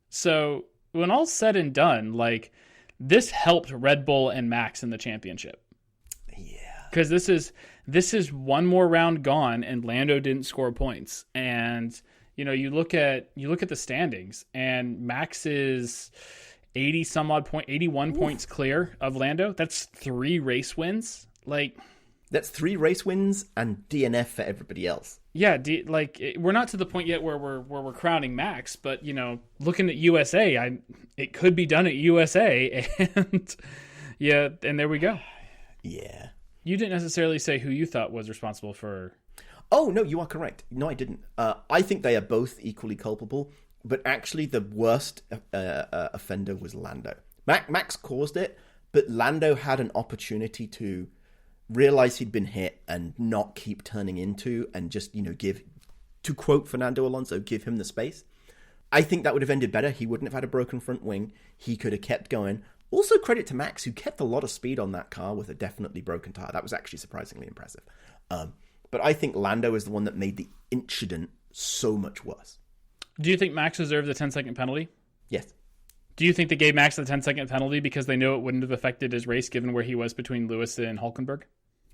So when all's said and done, like, this helped Red Bull and Max in the championship. Yeah. Because this is one more round gone and Lando didn't score points. And, you look at the standings and Max is 81 points clear of Lando. That's 3 race wins. That's 3 race wins and DNF for everybody else. Yeah, we're not to the point yet where we're crowning Max, but looking at USA, it could be done at USA, and yeah, and there we go. Yeah. You didn't necessarily say who you thought was responsible for. Oh no, you are correct. No, I didn't. I think they are both equally culpable. But actually, the worst offender was Lando. Max caused it, but Lando had an opportunity to realize he'd been hit and not keep turning into and just, give, to quote Fernando Alonso, give him the space. I think that would have ended better. He wouldn't have had a broken front wing. He could have kept going. Also, credit to Max, who kept a lot of speed on that car with a definitely broken tire. That was actually surprisingly impressive. But I think Lando is the one that made the incident so much worse. Do you think Max deserved the 10-second penalty? Yes. Do you think they gave Max the 10-second penalty because they knew it wouldn't have affected his race given where he was between Lewis and Hülkenberg?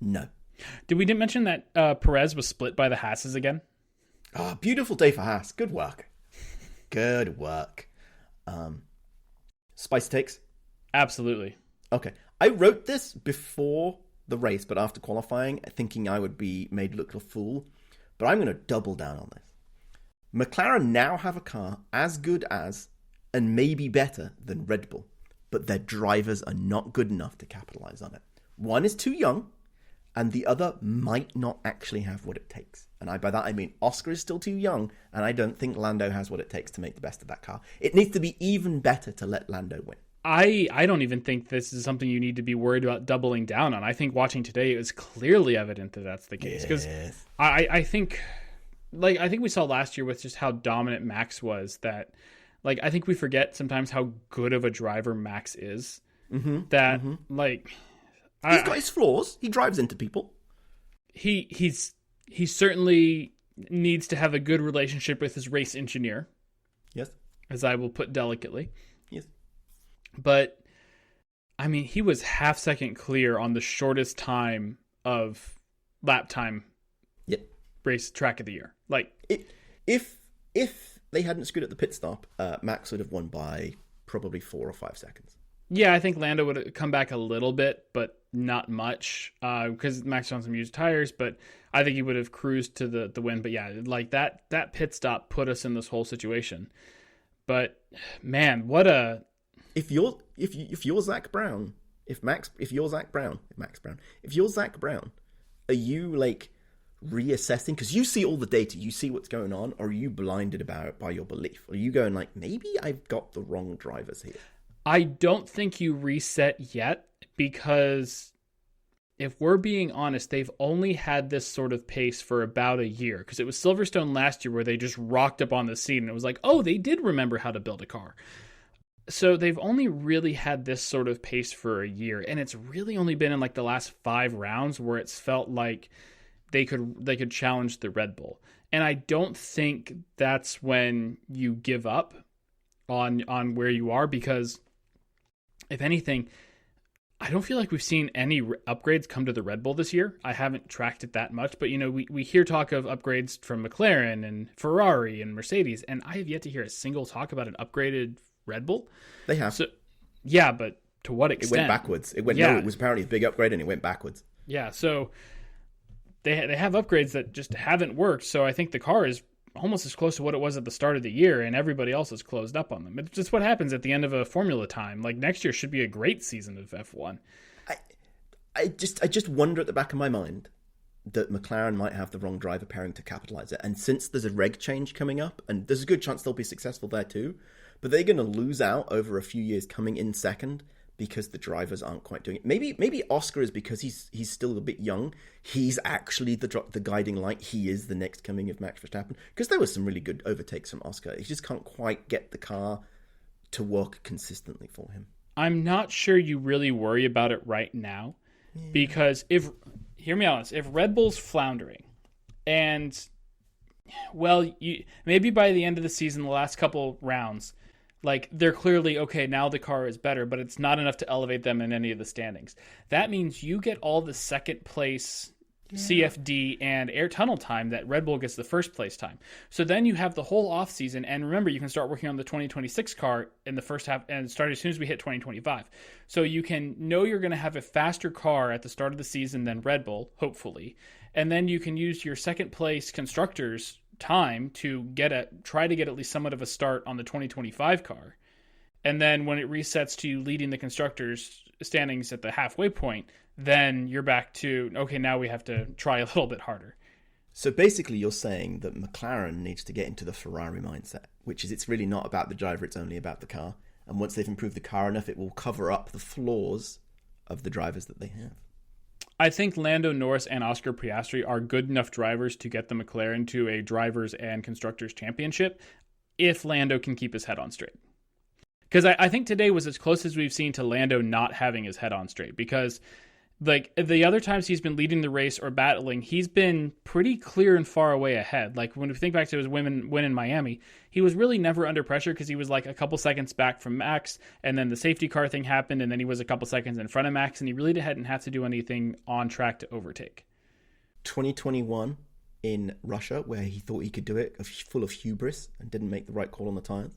No. Did we mention that Perez was split by the Haases again? Oh, beautiful day for Haas. Good work. Good work. Spice takes? Absolutely. Okay. I wrote this before the race, but after qualifying, thinking I would be made look like a fool. But I'm going to double down on this. McLaren now have a car as good as, and maybe better than Red Bull, but their drivers are not good enough to capitalize on it. One is too young, and the other might not actually have what it takes. And by that I mean Oscar is still too young, and I don't think Lando has what it takes to make the best of that car. It needs to be even better to let Lando win. I don't even think this is something you need to be worried about doubling down on. I think watching today, it was clearly evident that that's the case. Because yes. I think we saw last year with just how dominant Max was that, I think we forget sometimes how good of a driver Max is. Mm-hmm, he's got his flaws. He drives into people. He's certainly needs to have a good relationship with his race engineer. Yes. As I will put delicately. Yes. But, I mean, he was half second clear on the shortest time of lap time race track of the year. Like, if they hadn't screwed at the pit stop, Max would have won by probably 4 or 5 seconds. Yeah, I think Lando would have come back a little bit, but not much, because Max on some used tires. But I think he would have cruised to the win. But yeah, like that pit stop put us in this whole situation. But man, what a if you're Zach Brown, if you're Zach Brown, are you like reassessing, because you see all the data, you see what's going on, or are you blinded by your belief? Are you going like, maybe I've got the wrong drivers here? I don't think you reset yet, because if we're being honest, they've only had this sort of pace for about a year, because it was Silverstone last year where they just rocked up on the scene and it was like, oh, they did remember how to build a car. So they've only really had this sort of pace for a year, and it's really only been in like the last 5 rounds where it's felt like they could challenge the Red Bull. And I don't think that's when you give up on where you are, because if anything, I don't feel like we've seen any upgrades come to the Red Bull this year. I haven't tracked it that much, but we hear talk of upgrades from McLaren and Ferrari and Mercedes, and I have yet to hear a single talk about an upgraded Red Bull. They have. So, yeah, but to what extent? It went backwards. It was apparently a big upgrade and it went backwards. Yeah, so they have upgrades that just haven't worked, so I think the car is almost as close to what it was at the start of the year, and everybody else has closed up on them. It's just what happens at the end of a formula time. Like, next year should be a great season of F1. I just wonder at the back of my mind that McLaren might have the wrong driver pairing to capitalize it. And since there's a reg change coming up, and there's a good chance they'll be successful there too, but they're going to lose out over a few years coming in second because the drivers aren't quite doing it. Maybe Oscar is because he's still a bit young. He's actually the guiding light. He is the next coming of Max Verstappen, because there was some really good overtakes from Oscar. He just can't quite get the car to work consistently for him. I'm not sure you really worry about it right now, because hear me out, if Red Bull's floundering, and maybe by the end of the season, the last couple rounds, like, they're clearly, okay, now the car is better, but it's not enough to elevate them in any of the standings. That means you get all the second place CFD and air tunnel time that Red Bull gets the first place time. So then you have the whole off season, and remember, you can start working on the 2026 car in the first half and start as soon as we hit 2025. So you can know you're going to have a faster car at the start of the season than Red Bull, hopefully. And then you can use your second place constructors time to try to get at least somewhat of a start on the 2025 car. And then when it resets to leading the constructors standings at the halfway point, then you're back to, okay, now we have to try a little bit harder. So basically you're saying that McLaren needs to get into the Ferrari mindset, which is, it's really not about the driver, it's only about the car. And once they've improved the car enough, it will cover up the flaws of the drivers that they have. I think Lando Norris and Oscar Piastri are good enough drivers to get the McLaren to a drivers and constructors championship if Lando can keep his head on straight. Because I think today was as close as we've seen to Lando not having his head on straight, because like the other times he's been leading the race or battling, he's been pretty clear and far away ahead. Like when we think back to his win in Miami, he was really never under pressure because he was like a couple seconds back from Max, and then the safety car thing happened, and then he was a couple seconds in front of Max, and he really hadn't had to do anything on track to overtake. 2021 in Russia, where he thought he could do it, full of hubris, and didn't make the right call on the tires.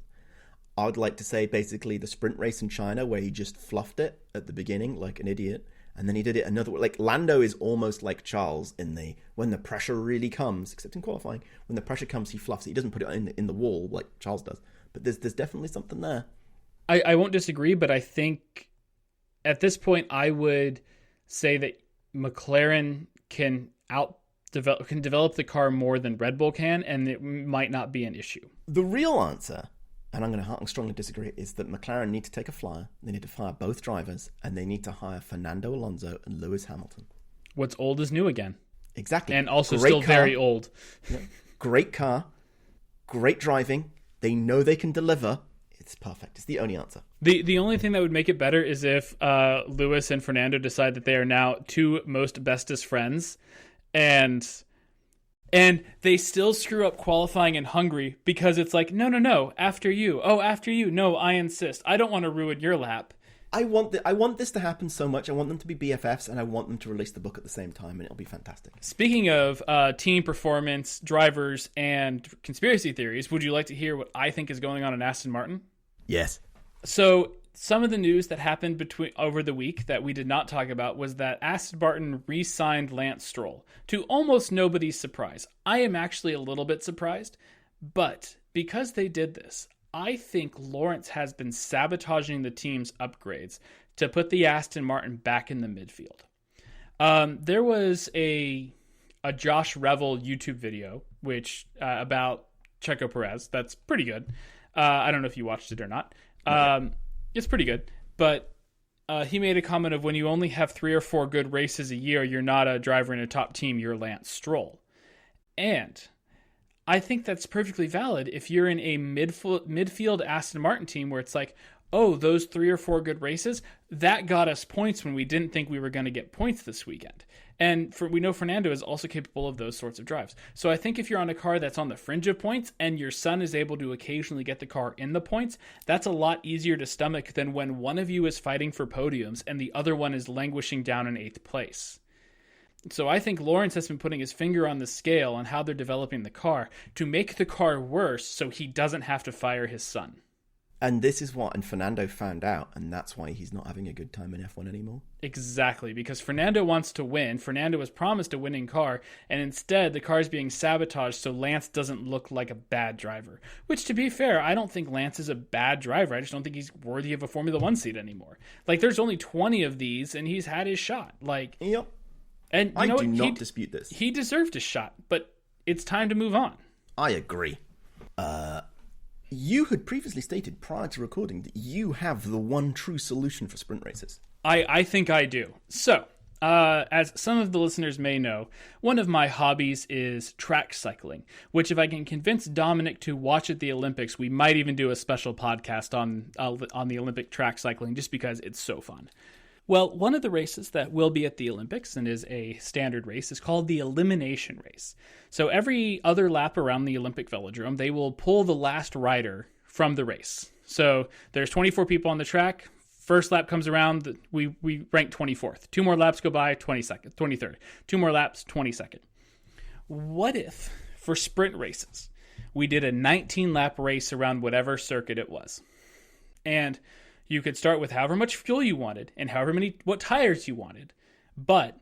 I would like to say basically the sprint race in China, where he just fluffed it at the beginning like an idiot. And then he did it another way. Like, Lando is almost like Charles when the pressure really comes, except in qualifying, when the pressure comes, he fluffs it. He doesn't put it in the wall like Charles does. But there's definitely something there. I won't disagree, but I think at this point I would say that McLaren can develop the car more than Red Bull can, and it might not be an issue. The real answer, and I'm going to strongly disagree, is that McLaren need to take a flyer. They need to fire both drivers, and they need to hire Fernando Alonso and Lewis Hamilton. What's old is new again. Exactly. And also great still car, very old. Yeah. Great car, great driving. They know they can deliver. It's perfect. It's the only answer. The only thing that would make it better is if Lewis and Fernando decide that they are now two most bestest friends, and And they still screw up qualifying in Hungary because it's like, no, after you. Oh, after you. No, I insist. I don't want to ruin your lap. I want this to happen so much. I want them to be BFFs, and I want them to release the book at the same time, and it'll be fantastic. Speaking of team performance, drivers, and conspiracy theories, would you like to hear what I think is going on in Aston Martin? Yes. So some of the news that happened over the week that we did not talk about was that Aston Martin re-signed Lance Stroll, to almost nobody's surprise. I am actually a little bit surprised, but because they did this, I think Lawrence has been sabotaging the team's upgrades to put the Aston Martin back in the midfield. There was a Josh Revel YouTube video which about Checo Perez. That's pretty good. I don't know if you watched it or not. It's pretty good, but he made a comment of when you only have 3 or 4 good races a year, you're not a driver in a top team, you're Lance Stroll. And I think that's perfectly valid if you're in a midfield Aston Martin team where it's like, oh, those 3 or 4 good races, that got us points when we didn't think we were going to get points this weekend. And we know Fernando is also capable of those sorts of drives. So I think if you're on a car that's on the fringe of points and your son is able to occasionally get the car in the points, that's a lot easier to stomach than when one of you is fighting for podiums and the other one is languishing down in 8th place. So I think Lawrence has been putting his finger on the scale on how they're developing the car to make the car worse so he doesn't have to fire his son. And this is what Fernando found out, and that's why he's not having a good time in F1 anymore. Exactly, because Fernando wants to win. Fernando was promised a winning car, and instead the car is being sabotaged so Lance doesn't look like a bad driver. Which, to be fair, I don't think Lance is a bad driver. I just don't think he's worthy of a Formula 1 seat anymore. Like, there's only 20 of these, and he's had his shot. Like, yep. And I do not dispute this. He deserved a shot, but it's time to move on. I agree. You had previously stated prior to recording that you have the one true solution for sprint races. I think I do. So, as some of the listeners may know, one of my hobbies is track cycling, which if I can convince Dominic to watch at the Olympics, we might even do a special podcast on the Olympic track cycling just because it's so fun. Well, one of the races that will be at the Olympics and is a standard race is called the elimination race. So every other lap around the Olympic velodrome, they will pull the last rider from the race. So there's 24 people on the track. First lap comes around, we rank 24th. 2 more laps go by, 22nd, 23rd. 2 more laps, 22nd. What if, for sprint races, we did a 19-lap race around whatever circuit it was? And you could start with however much fuel you wanted and what tires you wanted, but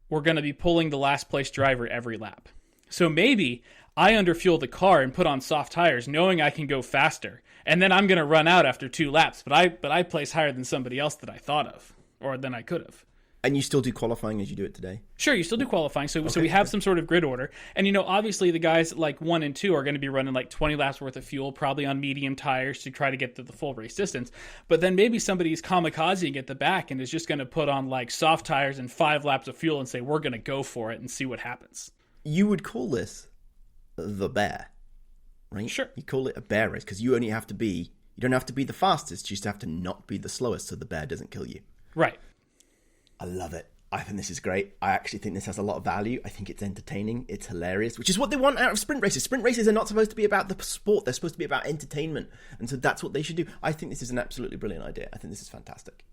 we're going to be pulling the last place driver every lap. So maybe I underfuel the car and put on soft tires knowing I can go faster, and then I'm going to run out after 2 laps, but I place higher than somebody else that I thought of, or than I could have. And you still do qualifying as you do it today? Sure, you still do qualifying. So we have some sort of grid order. And, obviously the guys like 1 and 2 are going to be running like 20 laps worth of fuel, probably on medium tires to try to get to the full race distance. But then maybe somebody's kamikazing at the back and is just going to put on like soft tires and 5 laps of fuel and say, we're going to go for it and see what happens. You would call this the bear, right? Sure. You call it a bear race because you don't have to be the fastest. You just have to not be the slowest so the bear doesn't kill you. Right. I love it. I think this is great. I actually think this has a lot of value. I think it's entertaining. It's hilarious, which is what they want out of sprint races. Sprint races are not supposed to be about the sport. They're supposed to be about entertainment. And so that's what they should do. I think this is an absolutely brilliant idea. I think this is fantastic.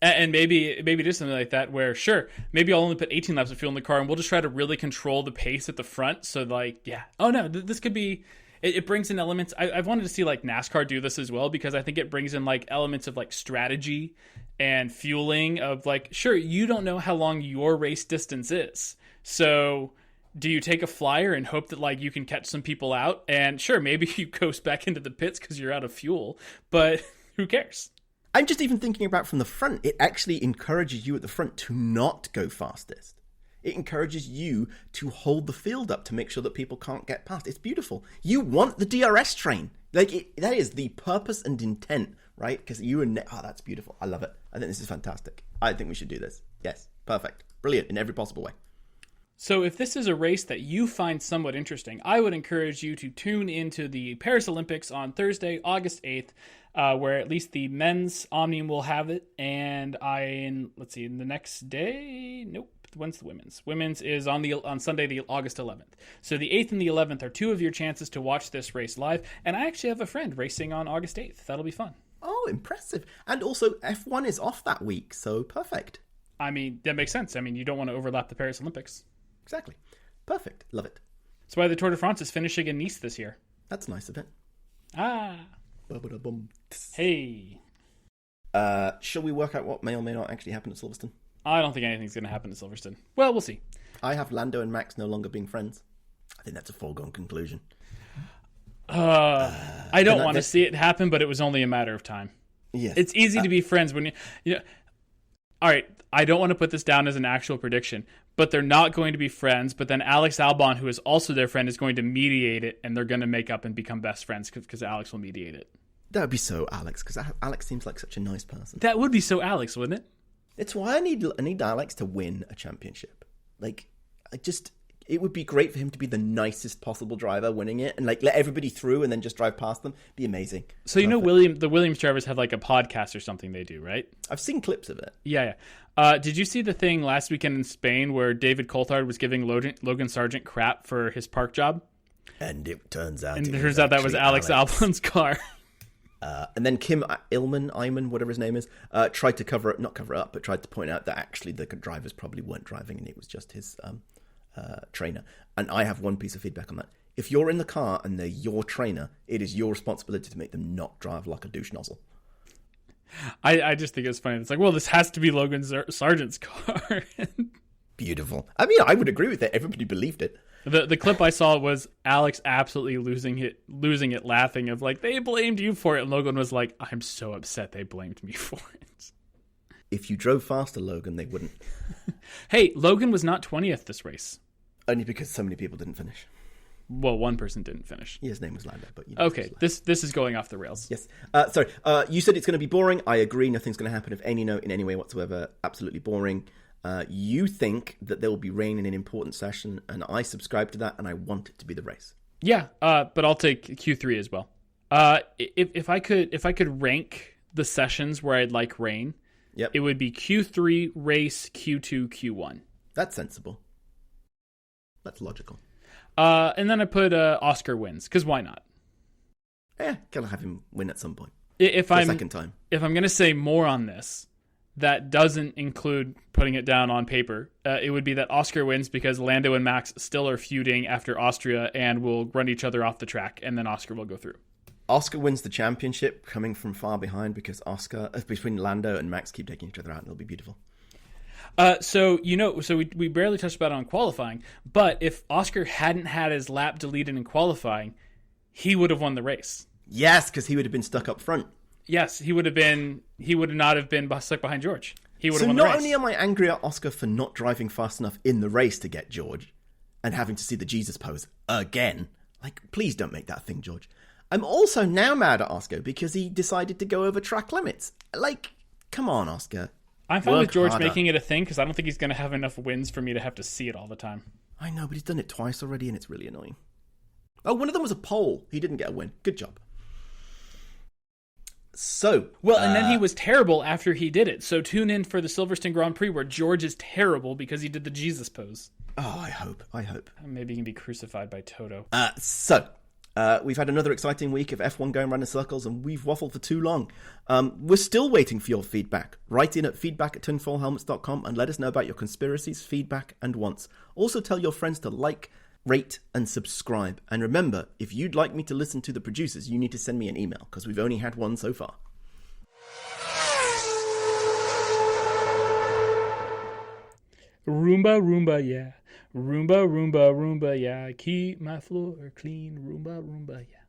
And maybe do something like that where, sure, maybe I'll only put 18 laps of fuel in the car and we'll just try to really control the pace at the front. So, like, yeah. Oh, no, this could be... It brings in elements. I've wanted to see like NASCAR do this as well because I think it brings in like elements of like strategy and fueling of like, sure, you don't know how long your race distance is. So do you take a flyer and hope that like you can catch some people out? And sure, maybe you coast back into the pits because you're out of fuel, but who cares? I'm just even thinking about from the front. It actually encourages you at the front to not go fastest. It encourages you to hold the field up to make sure that people can't get past. It's beautiful. You want the DRS train. That is the purpose and intent, right? Because that's beautiful. I love it. I think this is fantastic. I think we should do this. Yes, perfect. Brilliant in every possible way. So if this is a race that you find somewhat interesting, I would encourage you to tune into the Paris Olympics on Thursday, August 8th, where at least the men's Omnium will have it. And in the next day, nope. when's the women's? Women's is on Sunday, the August 11th. So the 8th and the 11th are two of your chances to watch this race live. And I actually have a friend racing on August 8th. That'll be fun. Oh, impressive. And also F1 is off that week, so perfect. I mean, that makes sense. I mean, you don't want to overlap the Paris Olympics. Exactly. Perfect. Love it. That's why the Tour de France is finishing in Nice this year. That's nice of it. Ah. Hey. Shall we work out what may or may not actually happen at Silverstone? I don't think anything's going to happen at Silverstone. Well, we'll see. I have Lando and Max no longer being friends. I think that's a foregone conclusion. I don't want to see it happen, but it was only a matter of time. Yes. It's easy to be friends when you know. All right, I don't want to put this down as an actual prediction, but they're not going to be friends. But then Alex Albon, who is also their friend, is going to mediate it, and they're going to make up and become best friends because Alex will mediate it. That would be so Alex, because Alex seems like such a nice person. That would be so Alex, wouldn't it? It's why I need Alex to win a championship. Like, it would be great for him to be the nicest possible driver winning it and like let everybody through and then just drive past them. Be amazing. So you know the Williams drivers have like a podcast or something they do, right? I've seen clips of it. Yeah. Did you see the thing last weekend in Spain where David Coulthard was giving Logan Sargent crap for his park job? And it turns out that was Alex Albon's car. And then Kim Iman, whatever his name is, tried to not cover it up, but tried to point out that actually the drivers probably weren't driving and it was just his trainer. And I have one piece of feedback on that. If you're in the car and they're your trainer, it is your responsibility to make them not drive like a douche nozzle. I just think it's funny. It's like, well, this has to be Logan Sargent's car. Beautiful. I mean, I would agree with it. Everybody believed it. The clip I saw was Alex absolutely losing it, laughing of like, they blamed you for it. And Logan was like, I'm so upset they blamed me for it. If you drove faster, Logan, they wouldn't. Hey, Logan was not 20th this race. Only because so many people didn't finish. Well, one person didn't finish. Yeah, his name was Lando. But okay, this is going off the rails. Yes. Sorry. You said it's going to be boring. I agree. Nothing's going to happen of any note in any way whatsoever. Absolutely boring. You think that there will be rain in an important session, and I subscribe to that, and I want it to be the race. Yeah, but I'll take Q3 as well. If I could rank the sessions where I'd like rain, it would be Q3, race, Q2, Q1. That's sensible. That's logical. And then I put Oscar wins, because why not? Yeah, gotta have him win at some point. Second time. If I'm going to say more on this, that doesn't include putting it down on paper. It would be that Oscar wins because Lando and Max still are feuding after Austria and will run each other off the track, and then Oscar will go through. Oscar wins the championship, coming from far behind because between Lando and Max keep taking each other out, and it'll be beautiful. So we barely touched about it on qualifying, but if Oscar hadn't had his lap deleted in qualifying, he would have won the race. Yes, because he would have been stuck up front. Yes, he would not have been stuck behind George. He would have won the race. So not only am I angry at Oscar for not driving fast enough in the race to get George and having to see the Jesus pose again, like, please don't make that a thing, George. I'm also now mad at Oscar because he decided to go over track limits. Like, come on, Oscar. I'm fine with George making it a thing because I don't think he's going to have enough wins for me to have to see it all the time. I know, but he's done it twice already and it's really annoying. Oh, one of them was a pole. He didn't get a win. Good job. So, and then he was terrible after he did it. So tune in for the Silverstone Grand Prix where George is terrible because he did the Jesus pose. Oh, I hope. Maybe he can be crucified by Toto. We've had another exciting week of F1 going around in circles, and we've waffled for too long. We're still waiting for your feedback. Write in at feedback@tinfoilhelmets.com and let us know about your conspiracies, feedback, and wants. Also tell your friends to like, rate, and subscribe. And remember, if you'd like me to listen to the producers, you need to send me an email, because we've only had one so far. Roomba, Roomba, yeah. Roomba, Roomba, Roomba, yeah. Keep my floor clean. Roomba, Roomba, yeah.